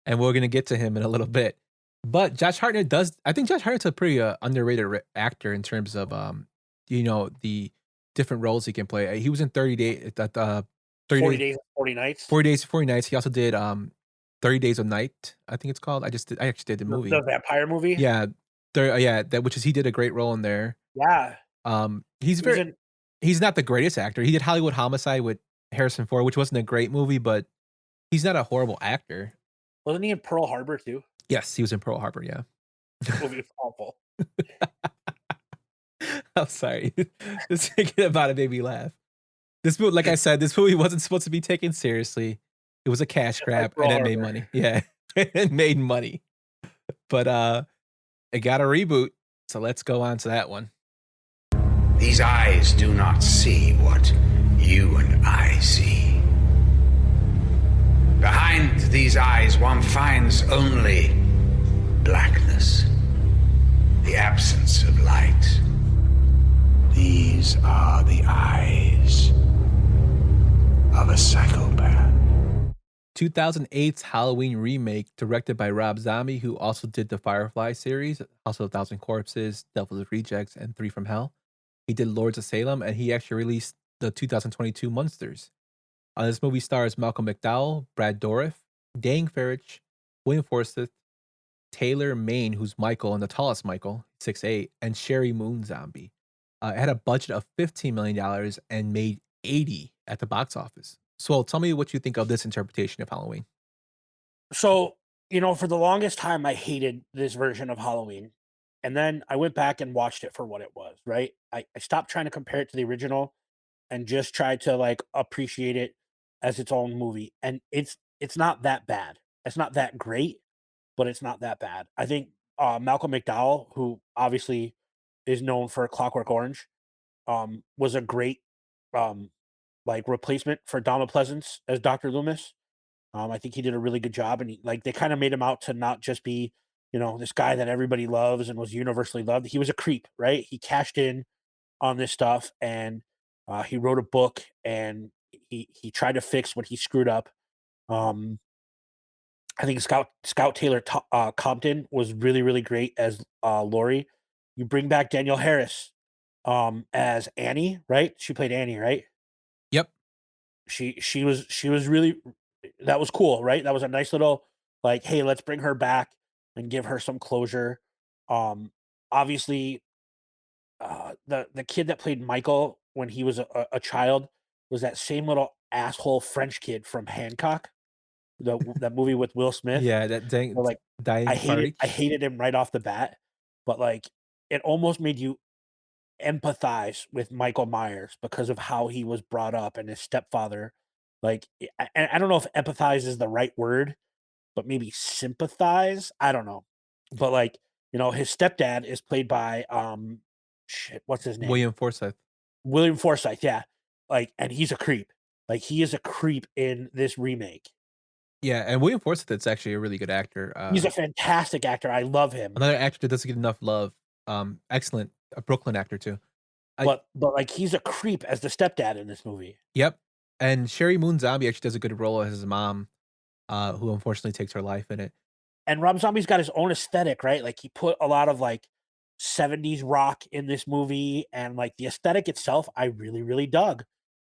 and we're gonna get to him in a little bit. But Josh Hartnett does. I think Josh Hartnett's a pretty underrated actor in terms of the different roles he can play. He was in 30 Days 40 Days, 40 Nights. 40 Days, 40 Nights. He also did 30 Days of Night, I think it's called. I actually did the movie. The vampire movie? Yeah. He did a great role in there. Yeah. He's not the greatest actor. He did Hollywood Homicide with Harrison Ford, which wasn't a great movie, but he's not a horrible actor. Wasn't he in Pearl Harbor too? Yes, he was in Pearl Harbor, yeah. That movie was awful. I'm sorry. Just thinking about it made me laugh. This movie, like I said, this movie wasn't supposed to be taken seriously. It was a cash grab, and it made money. Yeah, it made money. But it got a reboot, so let's go on to that one. These eyes do not see what you and I see. Behind these eyes, one finds only blackness, the absence of light. These are the eyes of a psychopath. 2008's Halloween remake, directed by Rob Zombie, who also did the Firefly series, also 1,000 Corpses, Devil's Rejects, and 3 from Hell. He did Lords of Salem, and he actually released the 2022 Monsters. This movie stars Malcolm McDowell, Brad Dourif, Dan Farich, William Forsythe, Taylor Maine, who's Michael and the tallest Michael, 6'8", and Sherry Moon Zombie. It had a budget of $15 million and made $80 at the box office. So tell me what you think of this interpretation of Halloween. So, for the longest time, I hated this version of Halloween. And then I went back and watched it for what it was, right? I stopped trying to compare it to the original. and just tried to like appreciate it as its own movie. And it's not that bad. It's not that great, but it's not that bad. I think Malcolm McDowell, who obviously is known for Clockwork Orange, was a great um, like replacement for Donald Pleasance as Dr. Loomis. I think he did a really good job, and like they kind of made him out to not just be, this guy that everybody loves and was universally loved. He was a creep, right? He cashed in on this stuff, and he wrote a book, and he tried to fix what he screwed up. Um, I think Scout Taylor Compton was really really great as Lori. You bring back Danielle Harris as Annie, right? She played Annie, right? Yep. She was really, that was cool, right? That was a nice little like, hey, let's bring her back and give her some closure. Obviously, the kid that played Michael when he was a child was that same little asshole French kid from Hancock, that movie with Will Smith. Yeah, that So, like, dying I party. hated him right off the bat, but like it almost made you empathize with Michael Myers because of how he was brought up and his stepfather. Like, I don't know if empathize is the right word, but maybe sympathize. I don't know, but like his stepdad is played by shit. What's his name? William Forsythe. William Forsythe. Yeah, like, and he's a creep. Like, he is a creep in this remake. Yeah, and William Forsythe's actually a really good actor. He's a fantastic actor. I love him. Another actor that doesn't get enough love. Excellent, a Brooklyn actor too. But like, he's a creep as the stepdad in this movie. Yep, and Sherry Moon Zombie actually does a good role as his mom, who unfortunately takes her life in it. And Rob Zombie's got his own aesthetic, right? Like, he put a lot of like 70s rock in this movie, and like the aesthetic itself, I really, really dug.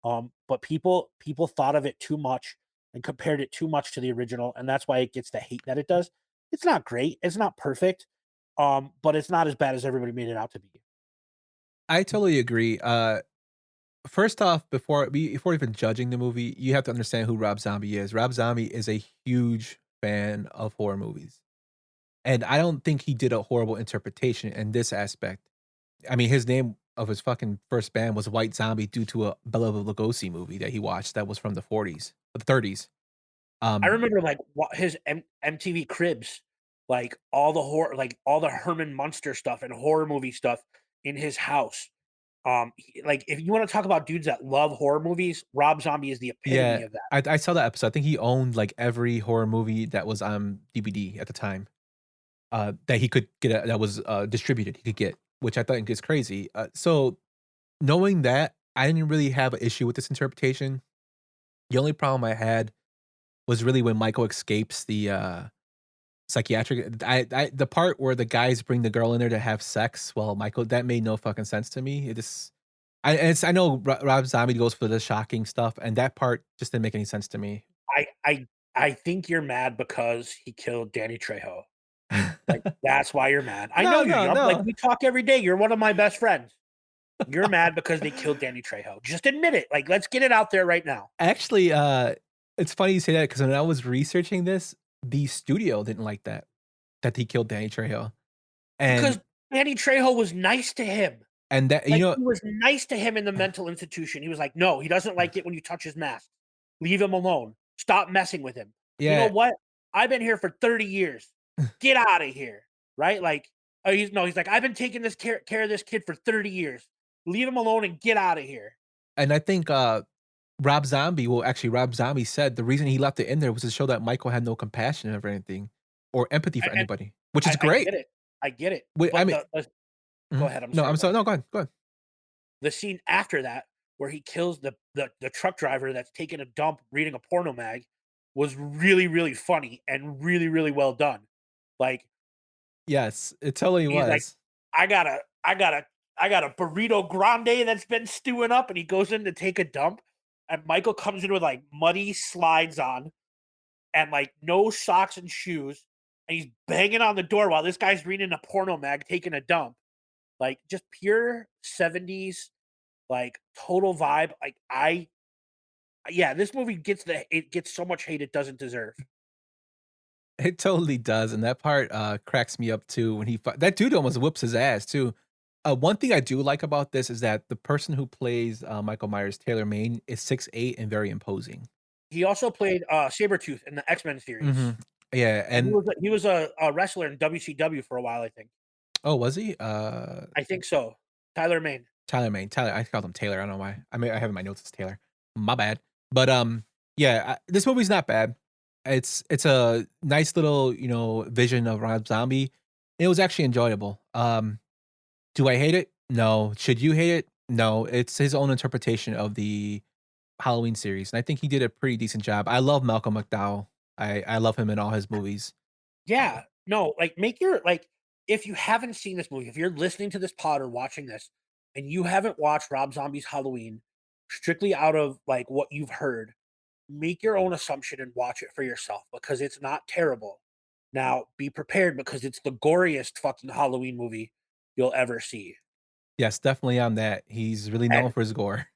But people thought of it too much and compared it too much to the original, and that's why it gets the hate that it does. It's not great, it's not perfect, but it's not as bad as everybody made it out to be. I totally agree. First off, before even judging the movie, you have to understand who Rob Zombie is. Rob Zombie is a huge fan of horror movies, and I don't think he did a horrible interpretation in this aspect. I mean, his name of his fucking first band was White Zombie due to a Bela Lugosi movie that he watched that was from the 40s, the 30s. I remember like his MTV Cribs, like all the horror, like all the Herman Munster stuff and horror movie stuff in his house. Like, if you want to talk about dudes that love horror movies, Rob Zombie is the epitome Yeah, of that. I saw that episode. I think he owned like every horror movie that was on DVD at the time. That he could get that was distributed. He could get, which I think is crazy. So knowing that, I didn't really have an issue with this interpretation. The only problem I had was really when Michael escapes the psychiatric. The part where the guys bring the girl in there to have sex. Well, Michael, that made no fucking sense to me. It just, I know Rob Zombie goes for the shocking stuff, and that part just didn't make any sense to me. I think you're mad because he killed Danny Trejo. Like, that's why you're mad. I No, know you're no, young. no. Like, we talk every day. You're one of my best friends. You're mad because they killed Danny Trejo. Just admit it. Like, let's get it out there right now. Actually, it's funny you say that because when I was researching this, the studio didn't like that he killed Danny Trejo, Because and Danny Trejo was nice to him. that Like, he was nice to him in the mental institution. He was like, no, he doesn't like it when you touch his mask. Leave him alone. Stop messing with him. You yeah, know what? I've been here for 30 years. Get out of here. Right? Like, he's like, I've been taking this care of this kid for 30 years. Leave him alone and get out of here. and I think Rob Zombie said the reason he left it in there was to show that Michael had no compassion or anything or empathy for anybody, which is great. I get it. Wait, But I mean, go ahead. no, I'm sorry. No, go ahead. The scene after that, where he kills the truck driver that's taking a dump reading a porno mag, was really, really funny and really, really well done. Like, Yes, it totally he's was. like, I got a burrito grande that's been stewing up, and he goes in to take a dump, and Michael comes in with like muddy slides on and like no socks and shoes, and he's banging on the door while this guy's reading a porno mag taking a dump. Like, just pure 70s, like, total vibe. Like, this movie gets so much hate it doesn't deserve. It totally does, and that part cracks me up too when that dude almost whoops his ass too. One thing I do like about this is that the person who plays Michael Myers, Taylor Maine, is 6'8" and very imposing. He also played Sabretooth in the X-Men series. Mhm. Yeah, And and he was a wrestler in WCW for a while, I think. oh, was he? I think so. Tyler Mane. Tyler Maine. Tyler, I called him Taylor. I don't know why. I mean, I have in my notes as Taylor. My bad. But yeah, this movie's not bad. It's a nice little vision of Rob Zombie. It was actually enjoyable. Do I hate it? No. Should you hate it? No. It's his own interpretation of the Halloween series, and I think he did a pretty decent job. I love Malcolm McDowell. I love him in all his movies. Yeah. No, like if you haven't seen this movie, if you're listening to this pod or watching this and you haven't watched Rob Zombie's Halloween strictly out of like what you've heard, make your own assumption and watch it for yourself because it's not terrible. Now, be prepared because it's the goriest fucking Halloween movie you'll ever see. Yes, definitely on that. He's really known And for his gore.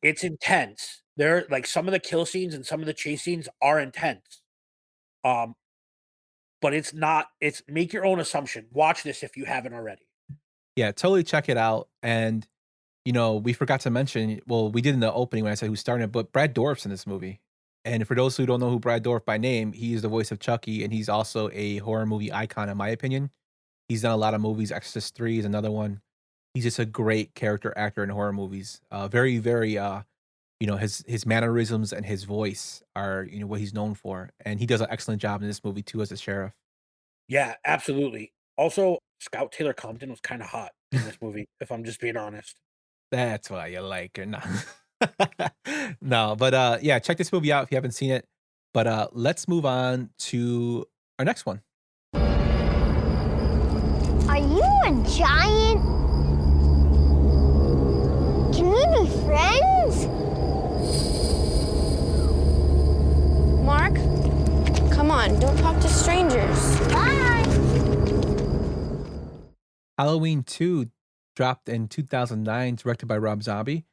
it's intense. There like some of the kill scenes and some of the chase scenes are intense. Um, but it's make your own assumption. Watch this if you haven't already. Yeah, totally check it out. And we forgot to mention, well, we did in the opening when I said who's starring it, but Brad Dourif's in this movie. And for those who don't know who Brad Dourif by name, he is the voice of Chucky, and he's also a horror movie icon, in my opinion. He's done a lot of movies. Exorcist 3 is another one. He's just a great character actor in horror movies. Very, very, his mannerisms and his voice are, what he's known for. And he does an excellent job in this movie, too, as a sheriff. Yeah, absolutely. Also, Scout Taylor Compton was kind of hot in this movie, if I'm just being honest. That's why you like her. No. No, but yeah, check this movie out if you haven't seen it. But let's move on to our next one. Are you a giant? Can we be friends? Mark, come on, don't talk to strangers. Bye. Halloween 2 dropped in 2009, directed by Rob Zombie,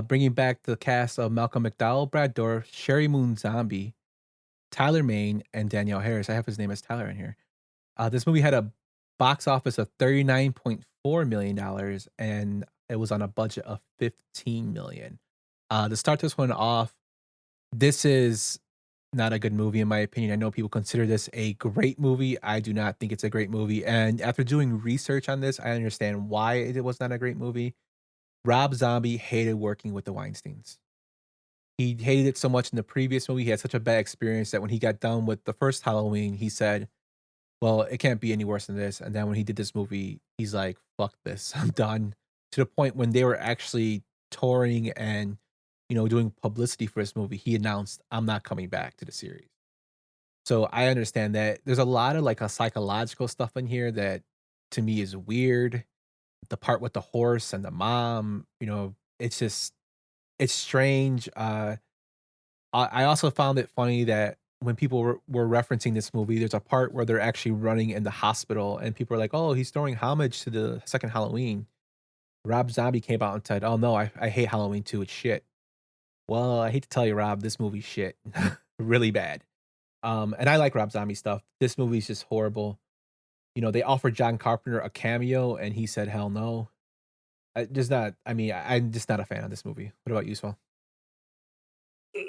bringing back the cast of Malcolm McDowell, Brad Dourif, Sherry Moon Zombie, Tyler Maine, and Danielle Harris. I have his name as Tyler in here. This movie had a box office of $39.4 million, and it was on a budget of $15 million. To start this one off, this is not a good movie in my opinion. I know people consider this a great movie. I do not think it's a great movie. And after doing research on this, I understand why it was not a great movie. Rob Zombie hated working with the Weinsteins. He hated it so much in the previous movie. He had such a bad experience that when he got done with the first Halloween, he said, well, it can't be any worse than this. And then when he did this movie, he's like, fuck this, I'm done. To the point when they were actually touring and, doing publicity for this movie, he announced, I'm not coming back to the series. So I understand that there's a lot of like a psychological stuff in here that to me is weird. The part with the horse and the mom, it's strange. I also found it funny that when people were referencing this movie, there's a part where they're actually running in the hospital and people are like, oh, he's throwing homage to the second Halloween. Rob Zombie came out and said, oh no, I hate Halloween 2. It's shit. Well, I hate to tell you, Rob, this movie's shit. Really bad. And I like Rob Zombie stuff. This movie's just horrible. They offered John Carpenter a cameo and he said, hell no. I'm just not a fan of this movie. What about you, Swell?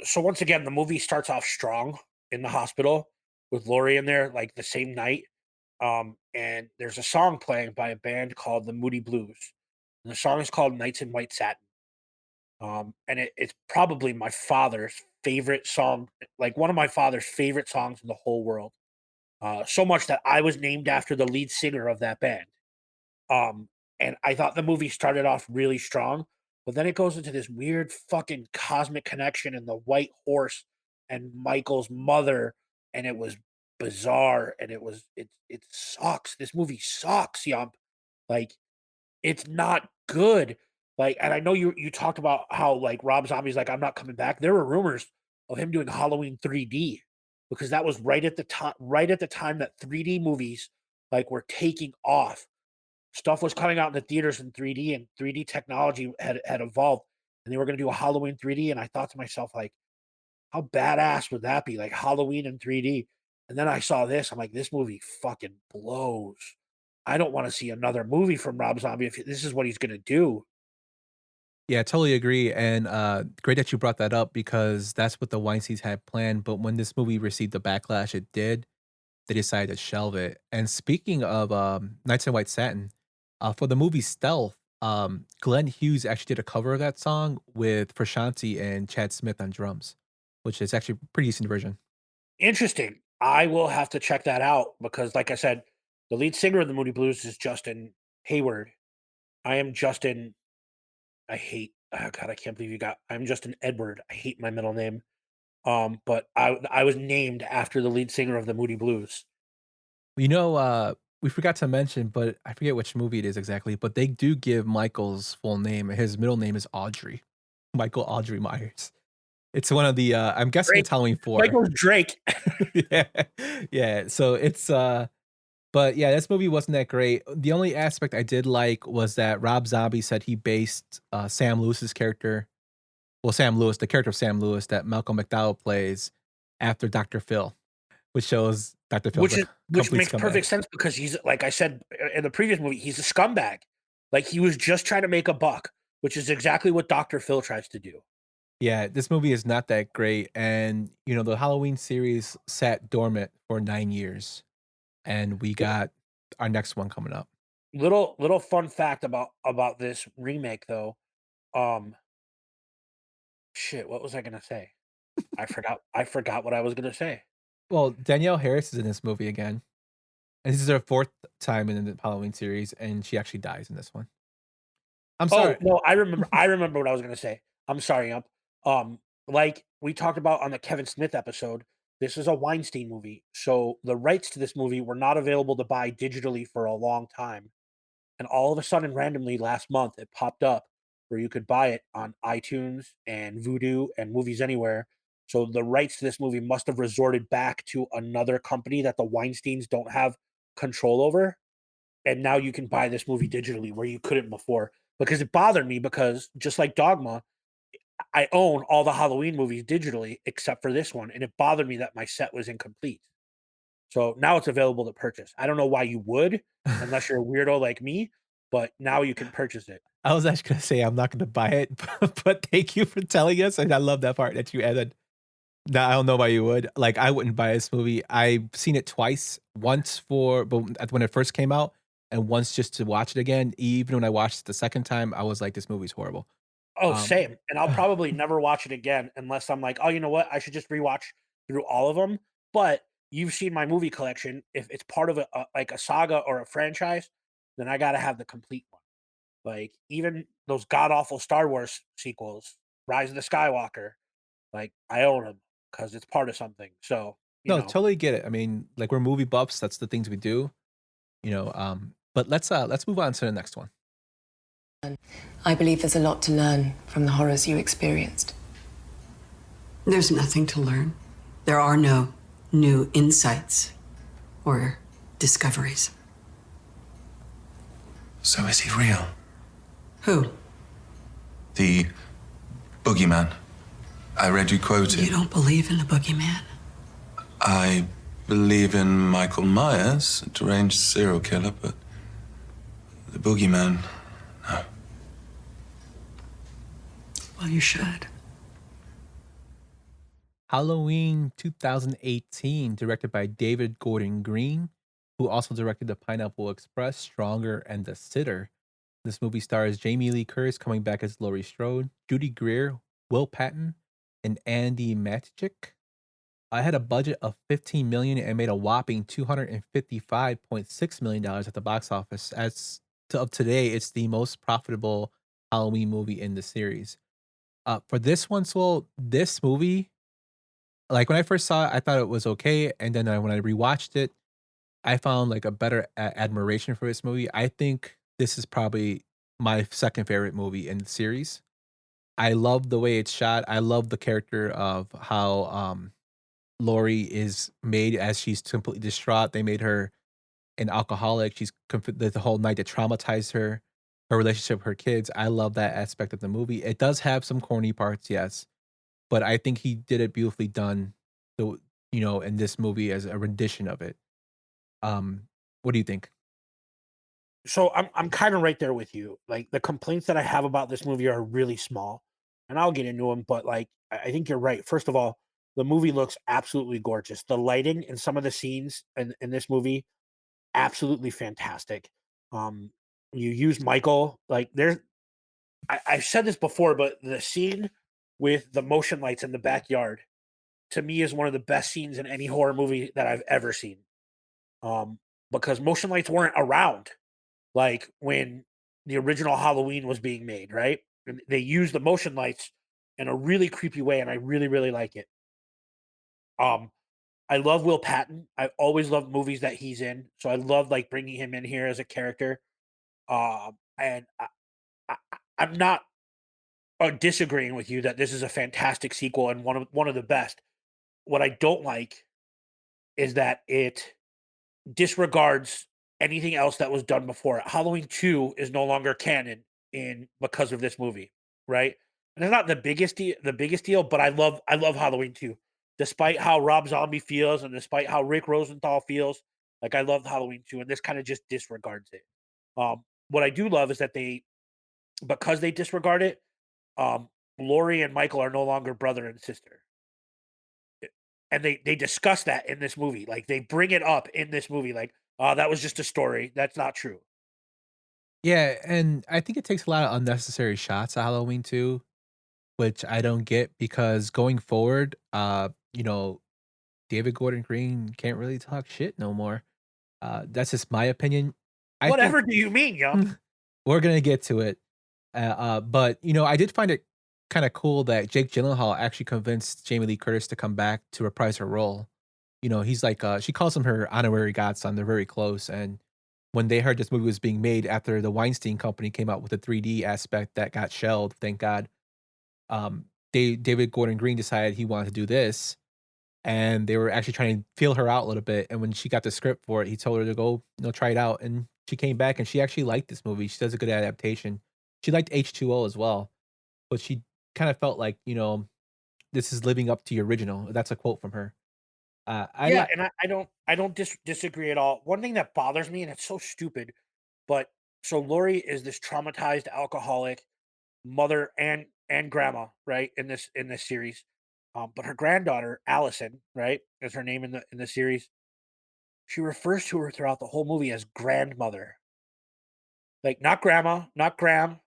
So once again, the movie starts off strong in the hospital with Laurie in there, like the same night. And there's a song playing by a band called the Moody Blues. And the song is called Nights in White Satin. And it's probably my father's favorite song, like one of my father's favorite songs in the whole world. So much that I was named after the lead singer of that band. And I thought the movie started off really strong, but then it goes into this weird fucking cosmic connection and the white horse and Michael's mother, and it was bizarre, and it sucks. This movie sucks, Yump. Like, it's not good. Like, and I know you talked about how like Rob Zombie's like, I'm not coming back. There were rumors of him doing Halloween 3D because that was right at the time that 3D movies like were taking off. Stuff was coming out in the theaters in 3D, and 3D technology had evolved, and they were going to do a Halloween 3D. And I thought to myself, like, how badass would that be? Like Halloween in 3D. And then I saw this. I'm like, this movie fucking blows. I don't want to see another movie from Rob Zombie if this is what he's going to do. Yeah, totally agree. And great that you brought that up because that's what the Weinsteins had planned. But when this movie received the backlash it did, they decided to shelve it. And speaking of Nights in White Satin, for the movie Stealth, Glenn Hughes actually did a cover of that song with Frusciante and Chad Smith on drums, which is actually a pretty decent version. Interesting. I will have to check that out because, like I said, the lead singer of the Moody Blues is Justin Hayward. I am Justin. I hate. Oh God, I can't believe you got. I'm Justin Edward. I hate my middle name. But I was named after the lead singer of the Moody Blues. You know, we forgot to mention, but I forget which movie it is exactly, but they do give Michael's full name. His middle name is Audrey. Michael Audrey Myers. It's one of the I'm guessing Drake. it's Halloween 4. Michael's Drake. Yeah. Yeah. So it's but yeah, this movie wasn't that great. The only aspect I did like was that Rob Zombie said he based Sam Lewis's character, well, Sam Lewis, the character of Sam Lewis that Malcolm McDowell plays after Dr. Phil, which shows Dr. Phil's Which makes scumbag. perfect sense because he's like I said in the previous movie, he's a scumbag. Like he was just trying to make a buck, which is exactly what Dr. Phil tries to do. Yeah, this movie is not that great. And, you know, the Halloween series sat dormant for 9 years. And we got our next one coming up. Little fun fact about this remake though. Shit, what was I gonna say? I forgot what I was gonna say. Well, Danielle Harris is in this movie again. And this is her 4th time in the Halloween series, and she actually dies in this one. I'm sorry. Oh, no, I remember what I was gonna say. I'm sorry, Ump. Like we talked about on the Kevin Smith episode, this is a Weinstein movie. So the rights to this movie were not available to buy digitally for a long time. And all of a sudden, randomly last month, it popped up where you could buy it on iTunes and Vudu and Movies Anywhere. So the rights to this movie must have resorted back to another company that the Weinsteins don't have control over. And now you can buy this movie digitally where you couldn't before. Because it bothered me because just like Dogma, I own all the Halloween movies digitally except for this one. And it bothered me that my set was incomplete. So now it's available to purchase. I don't know why you would, unless you're a weirdo like me, but now you can purchase it. I was actually going to say I'm not going to buy it, but thank you for telling us. And I love that part that you added. Now, I don't know why you would. Like, I wouldn't buy this movie. I've seen it twice. Once but when it first came out, and once just to watch it again. Even when I watched it the second time, I was like, this movie's horrible. Oh, same. And I'll probably never watch it again unless I'm like, oh, you know what? I should just rewatch through all of them. But you've seen my movie collection. If it's part of like a saga or a franchise, then I got to have the complete one. Like even those god awful Star Wars sequels, Rise of the Skywalker, like I own them because it's part of something. So No, totally get it. I mean, like we're movie buffs. That's the things we do, you know. But let's move on to the next one. I believe there's a lot to learn from the horrors you experienced. There's nothing to learn. There are no new insights or discoveries. So is he real? Who? The boogeyman. I read you quoted. You don't believe in the boogeyman? I believe in Michael Myers, a deranged serial killer, but the boogeyman, no. Well, you should. Halloween 2018, directed by David Gordon Green, who also directed The Pineapple Express, Stronger, and The Sitter. This movie stars Jamie Lee Curtis coming back as Laurie Strode, Judy Greer, Will Patton, and Andy Matichik. I had a budget of $15 million and made a whopping $255.6 million at the box office. As of today, it's the most profitable Halloween movie in the series. For this one, so this movie, like when I first saw it, I thought it was okay. And then when I rewatched it, I found like a better admiration for this movie. I think this is probably my second favorite movie in the series. I love the way it's shot. I love the character of how Laurie is made as she's completely distraught. They made her an alcoholic. She's the whole night that traumatized her relationship with her kids. I love that aspect of the movie. It does have some corny parts, yes, but I think he did it beautifully done. So, in this movie as a rendition of it. What do you think? So I'm kind of right there with you. Like the complaints that I have about this movie are really small, and I'll get into them. But like I think you're right. First of all, the movie looks absolutely gorgeous. The lighting in some of the scenes in this movie, absolutely fantastic. Um, you use Michael like there's. I've said this before, but the scene with the motion lights in the backyard to me is one of the best scenes in any horror movie that I've ever seen. Um, because motion lights weren't around like when the original Halloween was being made, right? And they used the motion lights in a really creepy way, and I really, really like it. Um, I love Will Patton. I always love movies that he's in, so I love like bringing him in here as a character. And I'm not disagreeing with you that this is a fantastic sequel and one of the best. What I don't like is that it disregards anything else that was done before it. Halloween 2 is no longer canon in because of this movie, right? And it's not the biggest deal, but I love Halloween 2. Despite how Rob Zombie feels and despite how Rick Rosenthal feels, like I love Halloween 2 and this kind of just disregards it. What I do love is that because they disregard it, um Laurie and Michael are no longer brother and sister. And they discuss that in this movie. Like they bring it up in this movie like, "Oh, that was just a story. That's not true." Yeah, and I think it takes a lot of unnecessary shots at Halloween too, which I don't get because going forward, David Gordon Green can't really talk shit no more. That's just my opinion. I think Whatever do you mean, Yum? we're gonna get to it. But I did find it kind of cool that Jake Gyllenhaal actually convinced Jamie Lee Curtis to come back to reprise her role. He's like, she calls him her honorary godson. They're very close. And when they heard this movie was being made after the Weinstein Company came out with the 3D aspect that got shelved, thank God, David Gordon Green decided he wanted to do this, and they were actually trying to feel her out a little bit. And when she got the script for it, he told her to go, try it out. And she came back and she actually liked this movie. She does a good adaptation. She liked H2O as well, but she kind of felt like, this is living up to the original. That's a quote from her. I Yeah, like, and I don't disagree at all. One thing that bothers me, and it's so stupid, but so Lori is this traumatized alcoholic mother and grandma, right? In this series, but her granddaughter Allison, right, is her name in the series. She refers to her throughout the whole movie as grandmother, like not grandma, not gram.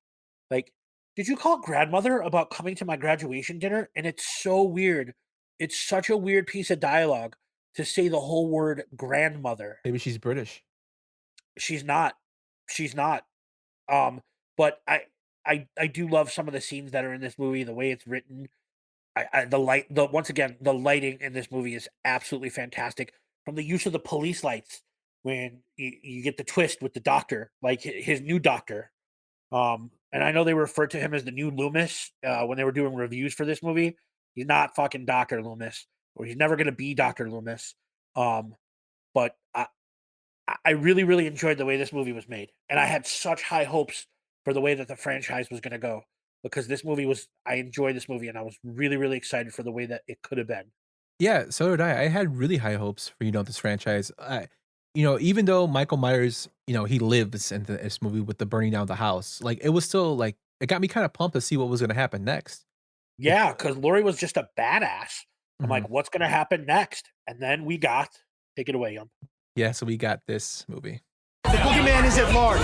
Like, did you call grandmother about coming to my graduation dinner? And it's so weird. It's such a weird piece of dialogue to say the whole word grandmother. maybe she's British. She's not. She's not. Um, but I do love some of the scenes that are in this movie, the way it's written. Once again, the lighting in this movie is absolutely fantastic. From the use of the police lights when you get the twist with the doctor, like his new doctor. And I know they referred to him as the new Loomis when they were doing reviews for this movie. He's not fucking Doctor Loomis, or he's never going to be Doctor Loomis. But I really, really enjoyed the way this movie was made, and I had such high hopes for the way that the franchise was going to go because this movie was. I enjoyed this movie, and I was really, really excited for the way that it could have been. Yeah, so did I. I had really high hopes for this franchise. Even though Michael Myers, he lives in this movie with the burning down the house, like it was still like it got me kind of pumped to see what was going to happen next. Yeah, because Laurie was just a badass. I'm Mhm. like, what's going to happen next? And then we got take it away, Yum. Yeah, so we got this movie. The boogeyman is at large.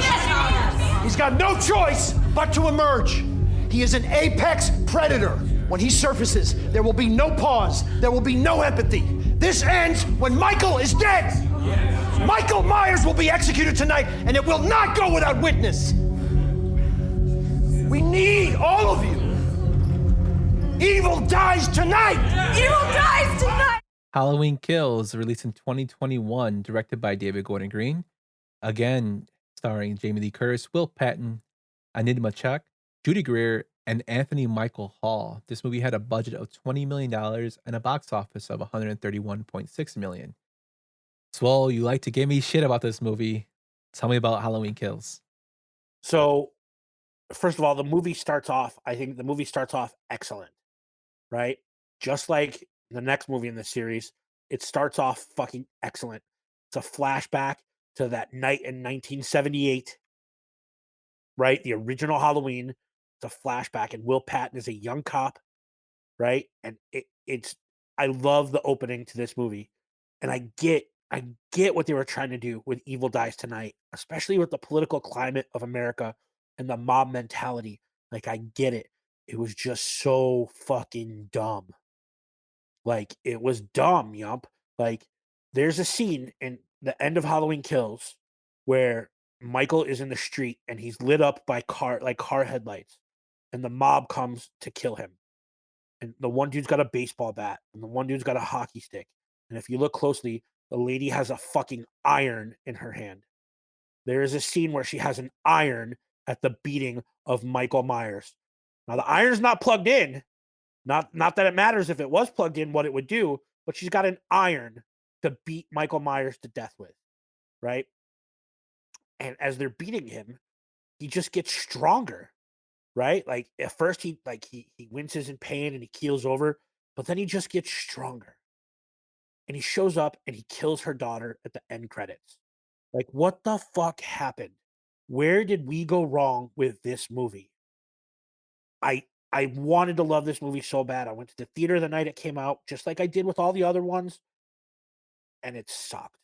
He's got no choice but to emerge. He is an apex predator. When he surfaces, there will be no pause. There will be no empathy. This ends when Michael is dead. Michael Myers will be executed tonight, and it will not go without witness. We need all of you. Evil dies tonight. Evil dies tonight. Halloween Kills, released in 2021, directed by David Gordon Green. Again, starring Jamie Lee Curtis, Will Patton, Anita Chuck, Judy Greer, and Anthony Michael Hall. This movie had a budget of $20 million and a box office of $131.6 million. Swole, you like to give me shit about this movie. Tell me about Halloween Kills. So, first of all, I think the movie starts off excellent, right? Just like the next movie in the series, it starts off fucking excellent. It's a flashback to that night in 1978 right? The original Halloween, it's a flashback, and Will Patton is a young cop, right? And I love the opening to this movie, and I get what they were trying to do with Evil Dies Tonight, especially with the political climate of America and the mob mentality. Like, I get it. It was just so fucking dumb. Like, it was dumb, Yump. Like, there's a scene in the end of Halloween Kills where Michael is in the street and he's lit up by car headlights, and the mob comes to kill him. And the one dude's got a baseball bat, and the one dude's got a hockey stick. And if you look closely, the lady has a fucking iron in her hand. There is a scene where she has an iron at the beating of Michael Myers. Now, the iron's not plugged in. Not that it matters if it was plugged in, what it would do, but she's got an iron to beat Michael Myers to death with, right? And as they're beating him, he just gets stronger, right? Like, at first he winces in pain and he keels over, but then he just gets stronger. And he shows up and he kills her daughter at the end credits. Like, what the fuck happened? Where did we go wrong with this movie? I wanted to love this movie so bad. I went to the theater the night it came out, just like I did with all the other ones, and it sucked.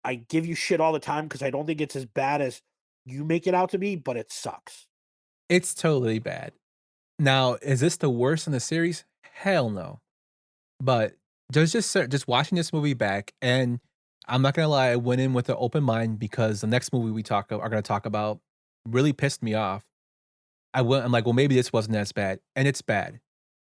I give you shit all the time because I don't think it's as bad as you make it out to be, but it sucks. It's totally bad. Now, is this the worst in the series? Hell no. But just watching this movie back, and I'm not gonna lie, I went in with an open mind because the next movie we are gonna talk about really pissed me off. I'm like, well, maybe this wasn't as bad, and it's bad.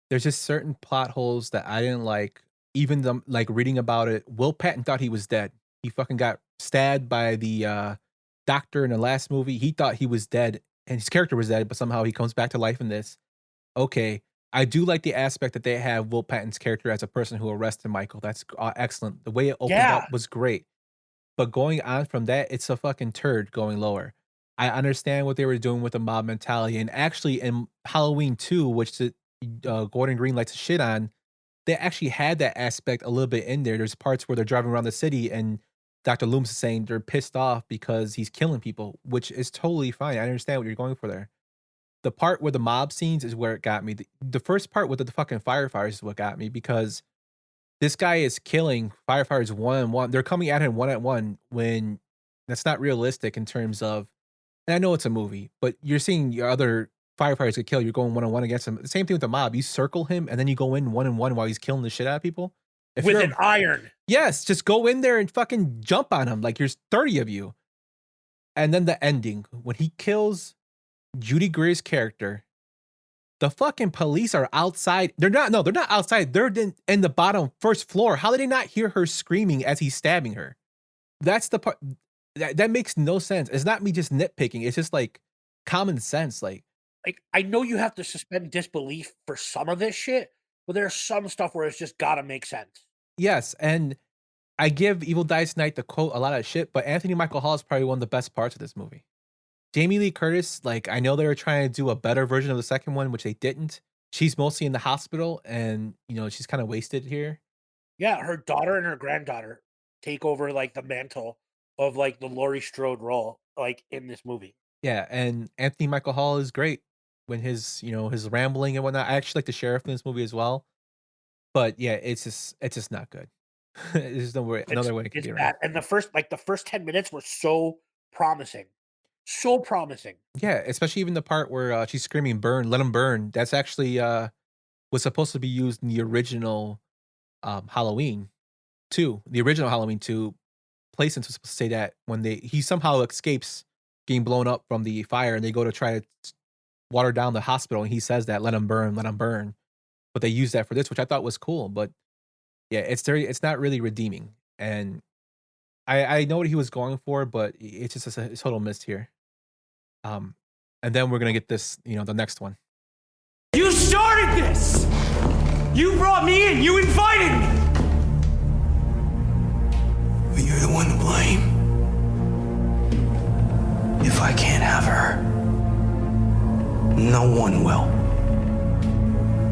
There's just certain plot holes that I didn't like. Even like reading about it, Will Patton thought he was dead. He fucking got stabbed by the doctor in the last movie. He thought he was dead, and his character was dead, but somehow he comes back to life in this. Okay, I do like the aspect that they have Will Patton's character as a person who arrested Michael. That's excellent. The way it opened up was great. But going on from that, it's a fucking turd going lower. I understand what they were doing with the mob mentality. And actually, in Halloween 2, which Gordon Green likes to shit on, they actually had that aspect a little bit in there. There's parts where they're driving around the city and Dr. Loomis is saying they're pissed off because he's killing people, which is totally fine. I understand what you're going for there. The part where the mob scenes is where it got me. The first part with the fucking firefighters is what got me, because this guy is killing firefighters one-on-one. They're coming at him one-on-one when that's not realistic in terms of, and I know it's a movie, but you're seeing your other firefighters get killed. You're going one-on-one against him. The same thing with the mob. You circle him and then you go in one-on-one while he's killing the shit out of people. With an iron. Yes, just go in there and fucking jump on him like there's 30 of you. And then the ending, when he kills Judy Greer's character, the fucking police are outside. They're not outside. They're in the bottom first floor. How did they not hear her screaming as he's stabbing her? That's the part that makes no sense. It's not me just nitpicking. It's just like common sense. Like I know you have to suspend disbelief for some of this shit, but there's some stuff where it's just gotta make sense. Yes, and I give Evil Dies Tonight the quote a lot of shit, but Anthony Michael Hall is probably one of the best parts of this movie. Jamie Lee Curtis, like, I know they were trying to do a better version of the second one, which they didn't. She's mostly in the hospital, and she's kind of wasted here. Yeah, her daughter and her granddaughter take over like the mantle of like the Laurie Strode role, like in this movie. Yeah, and Anthony Michael Hall is great when his rambling and whatnot. I actually like the sheriff in this movie as well. But yeah, it's just not good. There's another way to get around. And the first 10 minutes were so promising. So promising. Yeah, especially even the part where she's screaming, "Burn, let him burn." That's actually was supposed to be used in the original Halloween 2. The original Halloween 2, Placence was supposed to say that when he somehow escapes getting blown up from the fire, and they go to try to water down the hospital, and he says that, "Let him burn, let him burn." But they used that for this, which I thought was cool. But yeah, it's not really redeeming. And I know what he was going for, but it's just a total miss here. And then we're gonna get this, the next one. You started this! You brought me in! You invited me! But you're the one to blame. If I can't have her, no one will.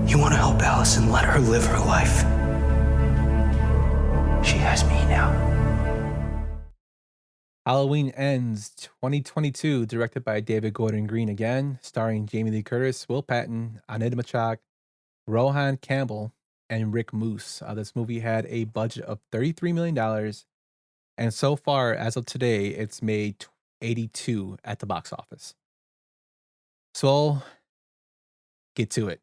You want to help Allison, let her live her life. She has me now. Halloween Ends 2022, directed by David Gordon Green again, starring Jamie Lee Curtis, Will Patton, Anita Machak, Rohan Campbell, and Rick Moose. This movie had a budget of $33 million, and so far, as of today, it's made 82 at the box office. So, get to it.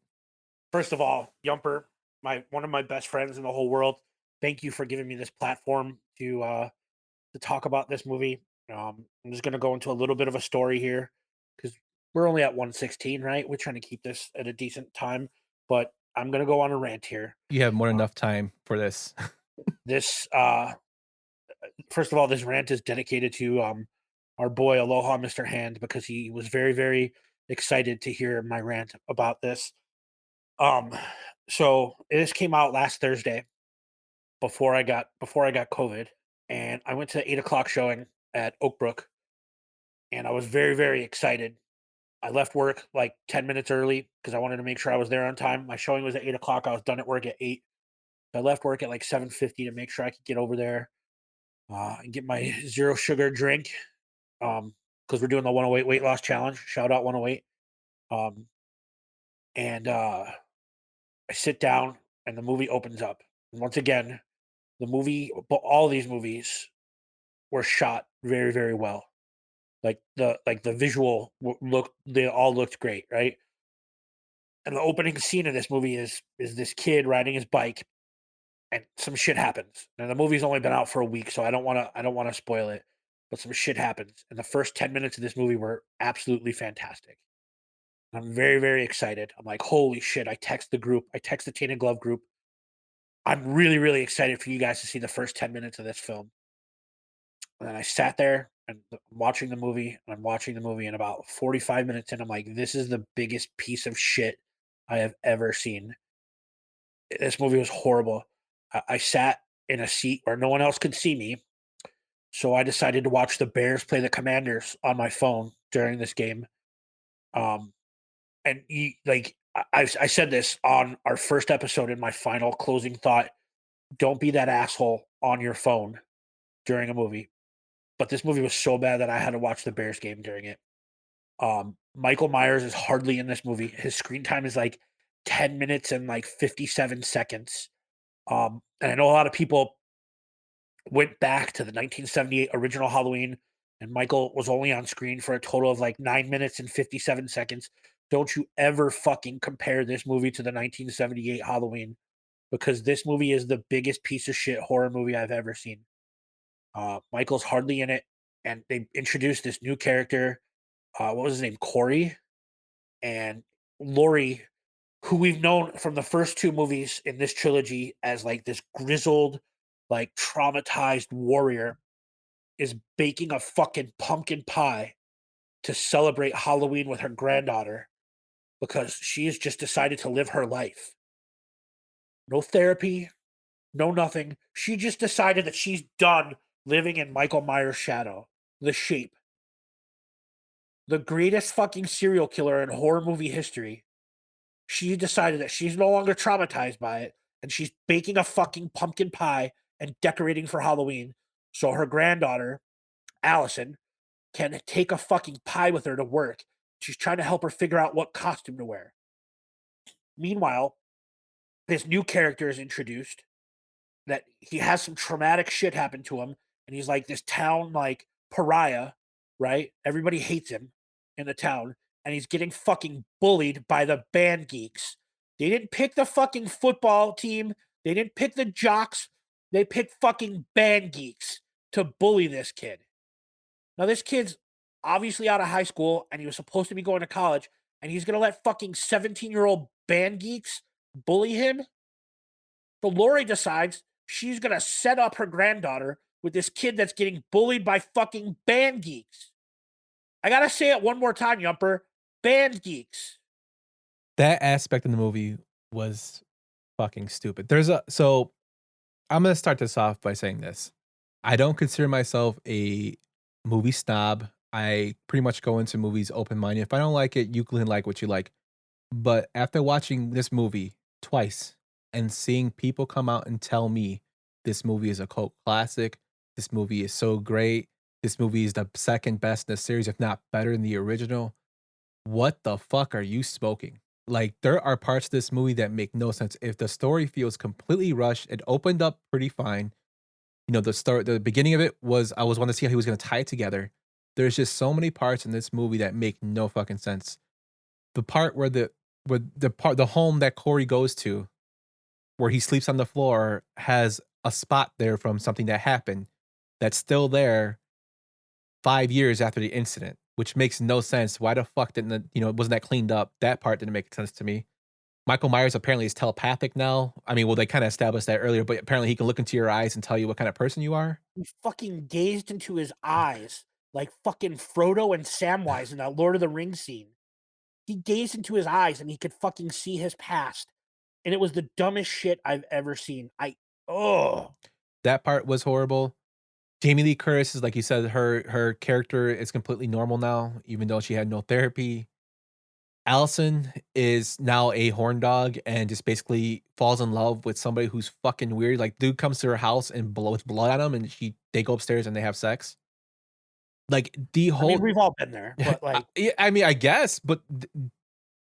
First of all, Yumper, one of my best friends in the whole world. Thank you for giving me this platform to talk about this movie. I'm just going to go into a little bit of a story here because we're only at 116, right? We're trying to keep this at a decent time, but I'm going to go on a rant here. You have more than enough time for this. First of all, this rant is dedicated to our boy Aloha Mr. Hand because he was very, very excited to hear my rant about this. So this came out last Thursday before I got COVID, and I went to the 8:00 showing at Oakbrook, and I was very, very excited. I left work like 10 minutes early because I wanted to make sure I was there on time. My showing was at 8:00. I was done at work at 8. I left work at like 7:50 to make sure I could get over there and get my zero sugar drink because we're doing the 108 weight loss challenge. Shout out 108. And I sit down and the movie opens up. And once again, all these movies were shot very, very well. Like the visual look, they all looked great, right? And the opening scene of this movie is this kid riding his bike, and some shit happens. Now the movie's only been out for a week, so I don't want to spoil it, but some shit happens. And the first 10 minutes of this movie were absolutely fantastic. I'm very, very excited. I'm like, holy shit! I text the Tainted Glove group. I'm really, really excited for you guys to see the first 10 minutes of this film. And then I sat there and I'm watching the movie, and about 45 minutes in, I'm like, this is the biggest piece of shit I have ever seen. This movie was horrible. I sat in a seat where no one else could see me, so I decided to watch the Bears play the Commanders on my phone during this game. And I said this on our first episode in my final closing thought. Don't be that asshole on your phone during a movie. But this movie was so bad that I had to watch the Bears game during it. Michael Myers is hardly in this movie. His screen time is like 10 minutes and like 57 seconds. And I know a lot of people went back to the 1978 original Halloween, and Michael was only on screen for a total of like 9 minutes and 57 seconds. Don't you ever fucking compare this movie to the 1978 Halloween, because this movie is the biggest piece of shit horror movie I've ever seen. Michael's hardly in it, and they introduced this new character. What was his name? Corey. And Laurie, who we've known from the first two movies in this trilogy as like this grizzled, like traumatized warrior, is baking a fucking pumpkin pie to celebrate Halloween with her granddaughter because she has just decided to live her life. No therapy, no nothing. She just decided that she's done living in Michael Myers' shadow. The Shape. The greatest fucking serial killer in horror movie history. She decided that she's no longer traumatized by it, and she's baking a fucking pumpkin pie and decorating for Halloween so her granddaughter, Allison, can take a fucking pie with her to work. She's trying to help her figure out what costume to wear. Meanwhile, this new character is introduced that he has some traumatic shit happen to him, and he's like this town like pariah, right? Everybody hates him in the town, and he's getting fucking bullied by the band geeks. They didn't pick the fucking football team. They didn't pick the jocks. They picked fucking band geeks to bully this kid. Now, this kid's obviously out of high school, and he was supposed to be going to college, and he's going to let fucking 17-year-old band geeks bully him? So Lori decides she's going to set up her granddaughter with this kid that's getting bullied by fucking band geeks. I got to say it one more time, Yumper. Band geeks. That aspect of the movie was fucking stupid. So I'm going to start this off by saying this. I don't consider myself a movie snob. I pretty much go into movies open-minded. If I don't like it, you can like what you like. But after watching this movie twice and seeing people come out and tell me this movie is a cult classic, this movie is so great, this movie is the second best in the series, if not better than the original. What the fuck are you smoking? Like, there are parts of this movie that make no sense. If the story feels completely rushed, it opened up pretty fine. The beginning of it was I was wanting to see how he was going to tie it together. There's just so many parts in this movie that make no fucking sense. The part where the home that Corey goes to, where he sleeps on the floor, has a spot there from something that happened that's still there 5 years after the incident, which makes no sense. Why the fuck wasn't that cleaned up? That part didn't make sense to me. Michael Myers apparently is telepathic now. I mean, well, they kind of established that earlier, but apparently he can look into your eyes and tell you what kind of person you are. He fucking gazed into his eyes like fucking Frodo and Samwise in that Lord of the Rings scene. He gazed into his eyes and he could fucking see his past. And it was the dumbest shit I've ever seen. That part was horrible. Jamie Lee Curtis is, like you said, her character is completely normal now, even though she had no therapy. Allison is now a horn dog and just basically falls in love with somebody who's fucking weird. Like, dude comes to her house and with blood on him, and they go upstairs and they have sex. Like, the whole. I mean, we've all been there, but like, I mean, I guess, but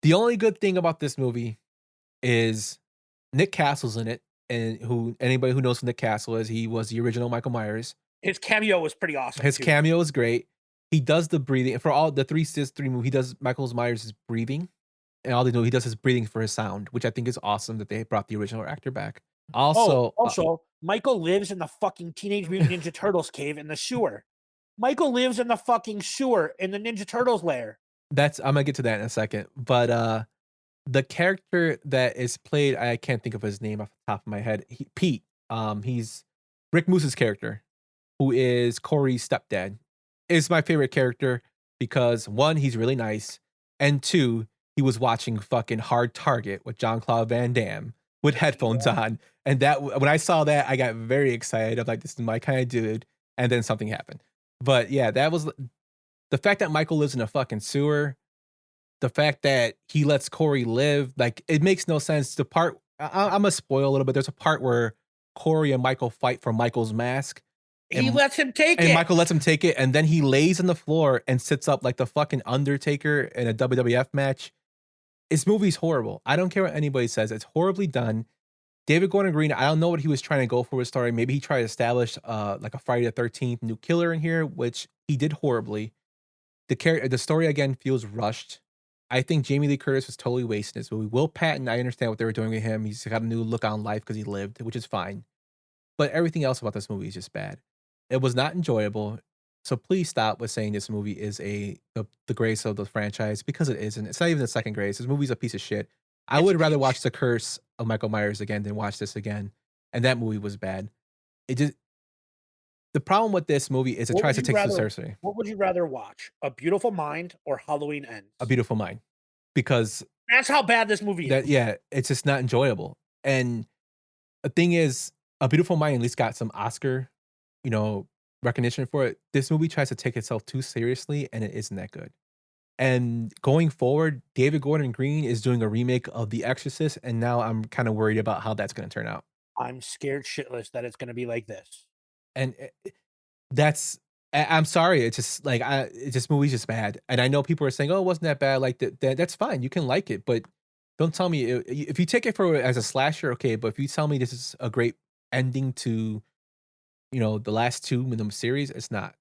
the only good thing about this movie is Nick Castle's in it, and anybody who knows who Nick Castle is, he was the original Michael Myers. His cameo was pretty awesome. His cameo is great. He does the breathing for all the three movie. He does Michael Myers' breathing, and all they do he does his breathing for his sound, which I think is awesome that they brought the original actor back. Also, Michael lives in the fucking Teenage Mutant Ninja Turtles cave in the sewer. Michael lives in the fucking sewer in the Ninja Turtles lair. I'm gonna get to that in a second, but the character that is played, I can't think of his name off the top of my head. Pete. He's Rick Moose's character, who is Corey's stepdad. Is my favorite character because 1, he's really nice, and 2, he was watching fucking Hard Target with Jean-Claude Van Damme with headphones on, and that when I saw that, I got very excited. I'm like, this is my kind of dude, and then something happened. But yeah, that was the fact that Michael lives in a fucking sewer. The fact that he lets Corey live, like, it makes no sense. The part I'm gonna spoil a little bit. There's a part where Corey and Michael fight for Michael's mask. He lets him take it. And Michael lets him take it, and then he lays on the floor and sits up like the fucking Undertaker in a WWF match. This movie's horrible. I don't care what anybody says. It's horribly done. David Gordon Green, I don't know what he was trying to go for with story. Maybe he tried to establish like a Friday the 13th new killer in here, which he did horribly. The story, again, feels rushed. I think Jamie Lee Curtis was totally wasting this movie. Will Patton, I understand what they were doing with him. He's got a new look on life because he lived, which is fine. But everything else about this movie is just bad. It was not enjoyable. So please stop with saying this movie is the greatest of the franchise, because it isn't. It's not even the second greatest. This movie's a piece of shit. I would rather watch The Curse of Michael Myers again than watch this again. And that movie was bad. The problem with this movie is it tries to take it seriously. What would you rather watch? A Beautiful Mind or Halloween Ends? A Beautiful Mind. Because that's how bad this movie is. Yeah, it's just not enjoyable. And the thing is, A Beautiful Mind at least got some Oscar, recognition for it. This movie tries to take itself too seriously, and it isn't that good. And going forward, David Gordon Green is doing a remake of The Exorcist, and now I'm kind of worried about how that's going to turn out. I'm scared shitless that it's going to be like this. And I'm sorry. It's just like this movie's just bad. And I know people are saying, "Oh, it wasn't that bad." Like that's fine. You can like it, but don't tell me if you take it as a slasher, okay. But if you tell me this is a great ending to, the last two in the series, it's not.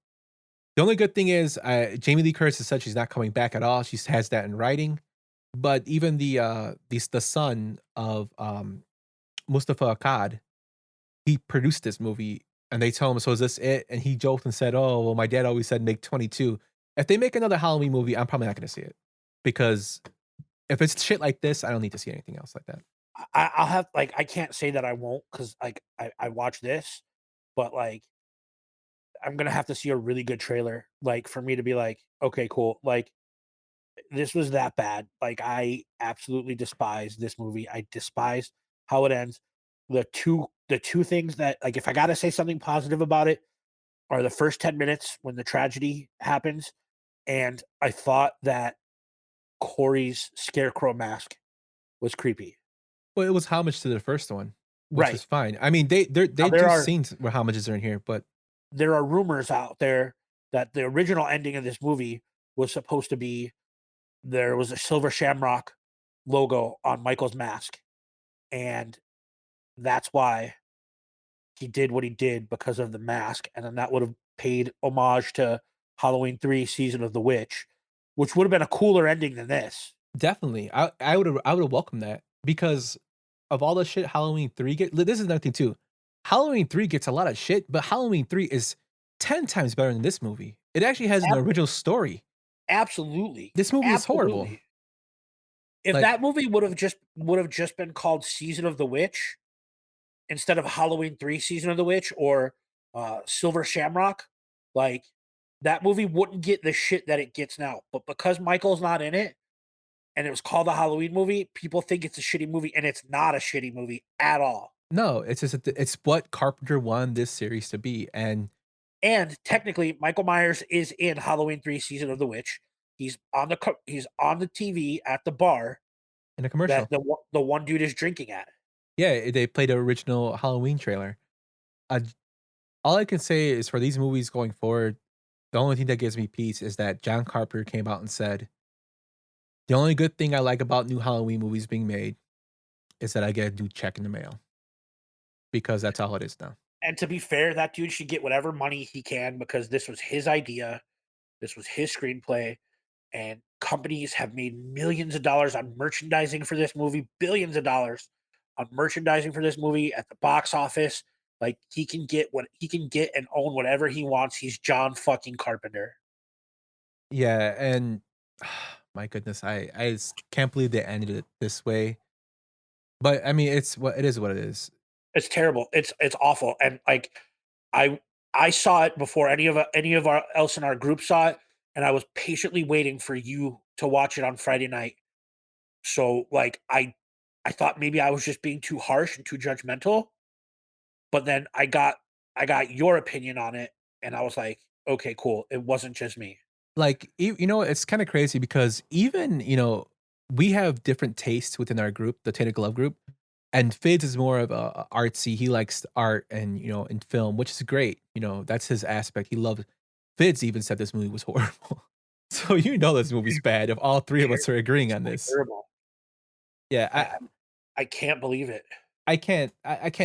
The only good thing is Jamie Lee Curtis has said she's not coming back at all. She has that in writing. But even the son of Mustafa Akkad, he produced this movie. And they tell him, so is this it? And he joked and said, oh, well, my dad always said make 22. If they make another Halloween movie, I'm probably not going to see it. Because if it's shit like this, I don't need to see anything else like that. I'll have, I can't say that I won't, because, I watch this. But, I'm going to have to see a really good trailer, for me to be like, okay, cool. This was that bad. I absolutely despise this movie. I despise how it ends. The two things that, if I got to say something positive about it, are the first 10 minutes when the tragedy happens. And I thought that Corey's scarecrow mask was creepy. Well, it was homage to the first one, which right? is fine. I mean, they do scenes where homages are in here, but there are rumors out there that the original ending of this movie was supposed to be there was a silver shamrock logo on Michael's mask, and that's why he did what he did, because of the mask, and then that would have paid homage to Halloween 3 Season of the Witch, which would have been a cooler ending than this. Definitely. I would have welcomed that because of all the shit Halloween 3 this is another thing too. Halloween 3 gets a lot of shit, but Halloween 3 is 10 times better than this movie. It actually has an original story. Absolutely. This movie is horrible. If Like- that movie would have just been called Season of the Witch instead of Halloween 3 Season of the Witch or Silver Shamrock, like that movie wouldn't get the shit that it gets now. But because Michael's not in it and it was called the Halloween movie, people think it's a shitty movie, and it's not a shitty movie at all. No, it's just it's what Carpenter wanted this series to be, and technically, Michael Myers is in Halloween 3 Season of the Witch. He's on the TV at the bar in a commercial. that the one dude is drinking at. Yeah, they played the original Halloween trailer. All I can say is for these movies going forward, the only thing that gives me peace is that John Carpenter came out and said, the only good thing I like about new Halloween movies being made is that I get a new check in the mail. Because that's all it is now. And to be fair, that dude should get whatever money he can, because this was his idea. This was his screenplay. And companies have made millions of dollars on merchandising for this movie, billions of dollars on merchandising for this movie at the box office. Like, he can get and own whatever he wants. He's John fucking Carpenter. Yeah, and my goodness, I can't believe they ended it this way. But I mean, it is what it is. It's terrible. It's awful. And like, I saw it before any of our else in our group saw it, and I was patiently waiting for you to watch it on Friday night. So like, I thought maybe I was just being too harsh and too judgmental, but then I got your opinion on it, and I was like, okay, cool. It wasn't just me. Like, it's kind of crazy because even, we have different tastes within our group, the Tainted Glove group. And Fidz is more of a artsy. He likes art and, and film, which is great. That's his aspect. He loves Fidz even said this movie was horrible. So this movie's bad if all three of us are agreeing on this. Terrible. Yeah, I can't believe it. I can't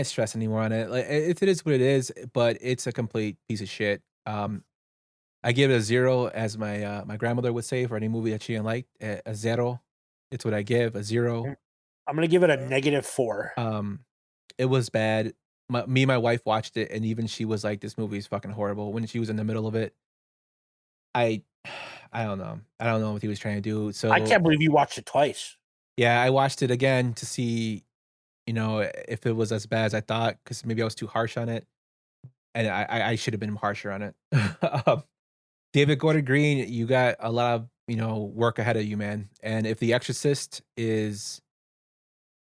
stress anymore on it. Like, it is what it is, but it's a complete piece of shit. I give it a 0, as my my grandmother would say, for any movie that she didn't like. A 0. It's what I give, a 0. I'm gonna give it a -4. It was bad. Me and my wife watched it, and even she was like, "This movie is fucking horrible." When she was in the middle of it, I don't know. I don't know what he was trying to do. So I can't believe you watched it twice. Yeah, I watched it again to see, if it was as bad as I thought, because maybe I was too harsh on it, and I should have been harsher on it. David Gordon Green, you got a lot of work ahead of you, man. And if The Exorcist is,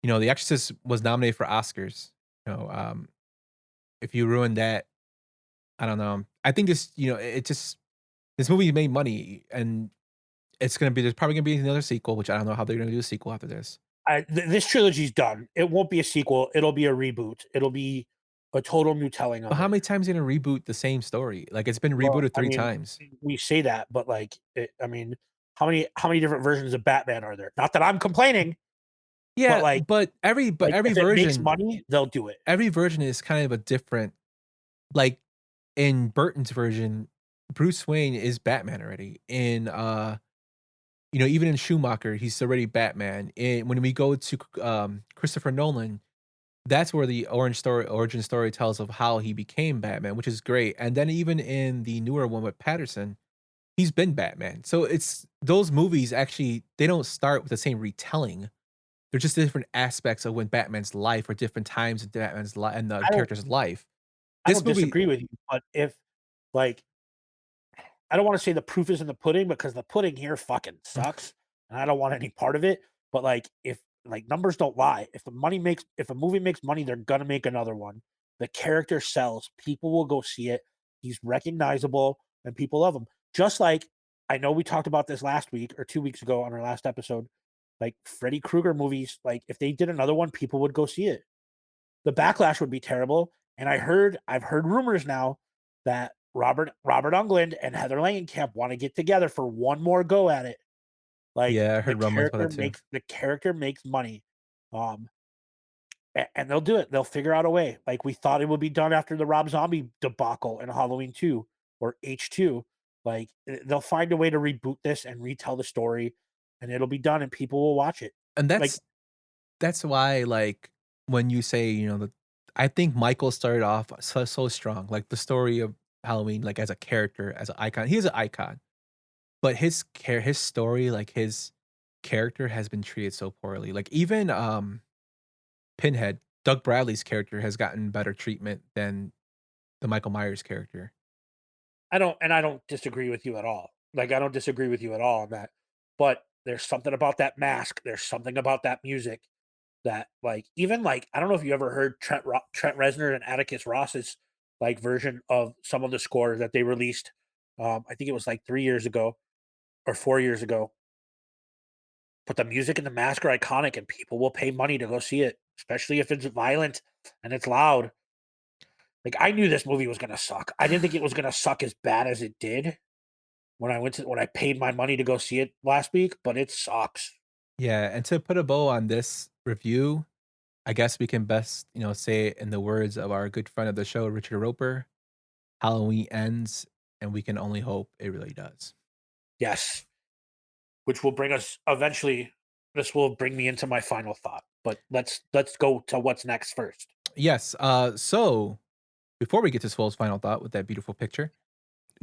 The Exorcist was nominated for Oscars. If you ruin that, I don't know. I think this, this movie made money, and there's probably gonna be another sequel, which I don't know how they're gonna do a sequel after this. This trilogy's done. It won't be a sequel. It'll be a reboot. It'll be a total new telling of But how it. many times are you gonna reboot the same story? Like, it's been rebooted three times. We say that, but like, how many different versions of Batman are there? Not that I'm complaining. Yeah, but every if version it makes money, they'll do it. Every version is kind of a different. Like, in Burton's version, Bruce Wayne is Batman already. In even in Schumacher, he's already Batman. When we go to Christopher Nolan, that's where the origin story tells of how he became Batman, which is great. And then even in the newer one with Patterson, he's been Batman. So it's those movies actually, they don't start with the same retelling. They're just different aspects of when Batman's life, or different times in Batman's life and the character's life. I don't disagree with you, but if like, I don't want to say the proof is in the pudding, because the pudding here fucking sucks, and I don't want any part of it. But like, if like numbers don't lie, if a movie makes money, they're gonna make another one. The character sells, people will go see it. He's recognizable, and people love him. Just like, I know we talked about this last week or 2 weeks ago on our last episode. Like, Freddy Krueger movies, like if they did another one, people would go see it. The backlash would be terrible. And I've heard rumors now that Robert Englund and Heather Langenkamp want to get together for one more go at it. Like, Yeah, I heard rumors about that too. the character makes money. And they'll do it. They'll figure out a way. Like, we thought it would be done after the Rob Zombie debacle in Halloween 2 or H2. Like, they'll find a way to reboot this and retell the story, and it'll be done, and people will watch it. And Like, that's why, like, when you say, I think Michael started off so strong. Like, the story of Halloween, like, as a character, as an icon. He's an icon. But his story, like, his character has been treated so poorly. Like, even Pinhead, Doug Bradley's character has gotten better treatment than the Michael Myers character. I don't disagree with you at all. Like, I don't disagree with you at all on that. But there's something about that mask. There's something about that music that, like, even, like, I don't know if you ever heard Trent Reznor and Atticus Ross's, like, version of some of the scores that they released. I think it was like 3 years ago or 4 years ago. But the music and the mask are iconic, and people will pay money to go see it, especially if it's violent and it's loud. Like, I knew this movie was gonna suck. I didn't think it was gonna suck as bad as it did when I paid my money to go see it last week, but it sucks. Yeah, and to put a bow on this review, I guess we can best, say it in the words of our good friend of the show, Richard Roper, Halloween ends, and we can only hope it really does. Yes. Which will bring us eventually. This will bring me into my final thought. But let's go to what's next first. Yes. So before we get to Swole's final thought with that beautiful picture,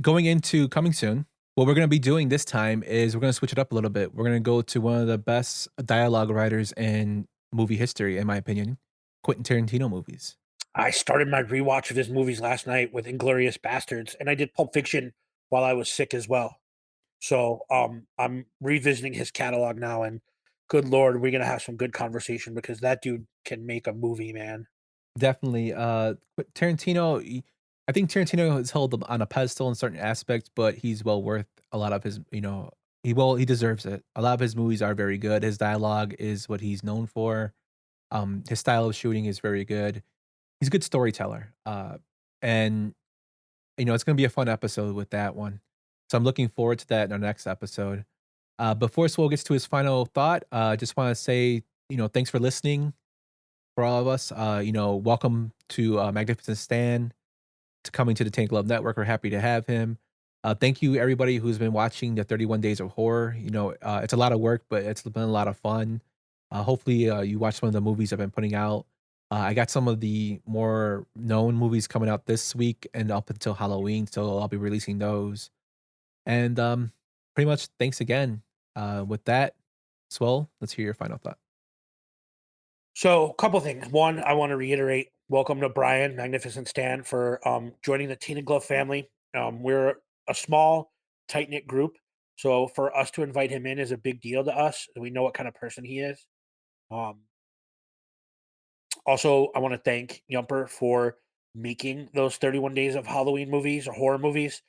going into coming soon, what we're going to be doing this time is we're going to switch it up a little bit. We're going to go to one of the best dialogue writers in movie history, in my opinion, Quentin Tarantino movies. I started my rewatch of his movies last night with Inglourious Bastards, and I did Pulp Fiction while I was sick as well. So I'm revisiting his catalog now, and good Lord, we're gonna have some good conversation because that dude can make a movie, man. Definitely. Tarantino, I think Tarantino is held on a pedestal in certain aspects, but he's well worth a lot of his, he deserves it. A lot of his movies are very good. His dialogue is what he's known for. His style of shooting is very good. He's a good storyteller. And it's going to be a fun episode with that one. So I'm looking forward to that in our next episode. Before Swole gets to his final thought, I just want to say, thanks for listening for all of us. Welcome to Magnificent Stan, to coming to the Tainted Glove Network. We're happy to have him. Thank you, everybody who's been watching the 31 Days of Horror. It's a lot of work, but it's been a lot of fun. Hopefully, you watch some of the movies I've been putting out. I got some of the more known movies coming out this week and up until Halloween, so I'll be releasing those. And pretty much thanks again. With that, Swole, let's hear your final thought. So a couple things. One, I want to reiterate, welcome to Brian, Magnificent Stan, for joining the Tainted Glove family. We're a small, tight-knit group. So for us to invite him in is a big deal to us. We know what kind of person he is. Also, I want to thank Yumper for making those 31 Days of Halloween movies or horror movies.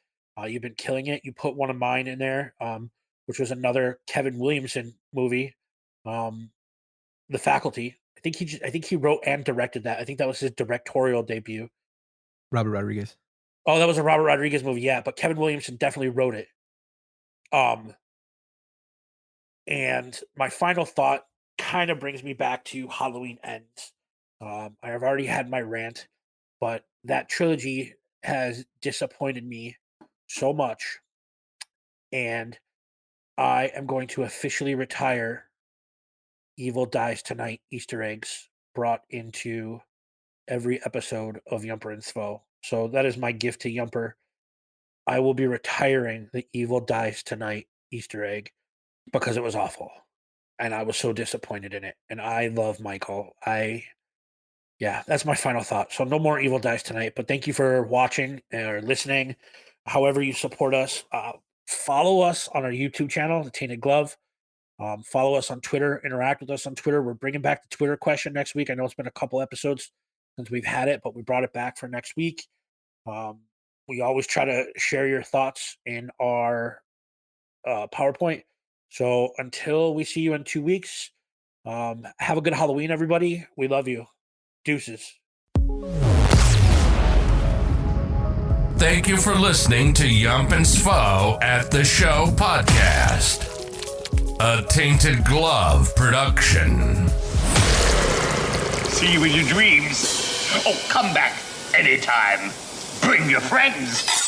You've been killing it. You put one of mine in there, which was another Kevin Williamson movie, The Faculty. I think he wrote and directed that. I think that was his directorial debut. Robert Rodriguez. Oh, that was a Robert Rodriguez movie, yeah. But Kevin Williamson definitely wrote it. And my final thought kind of brings me back to Halloween Ends. I have already had my rant, but that trilogy has disappointed me so much. And I am going to officially retire Evil Dies Tonight Easter eggs brought into every episode of Yumper and Svo. So that is my gift to Yumper. I will be retiring the Evil Dies Tonight Easter egg because it was awful. And I was so disappointed in it. And I love Michael. Yeah, that's my final thought. So no more Evil Dies Tonight, but thank you for watching or listening. However you support us, follow us on our YouTube channel, The Tainted Glove. Follow us on Twitter. Interact with us on Twitter. We're bringing back the Twitter question next week. I know it's been a couple episodes since we've had it, but we brought it back for next week. We always try to share your thoughts in our PowerPoint. So until we see you in 2 weeks, have a good Halloween, everybody. We love you. Deuces. Thank you for listening to Yump and Svo at the Show podcast, a Tainted Glove production. See you in your dreams. Oh, come back anytime. Bring your friends.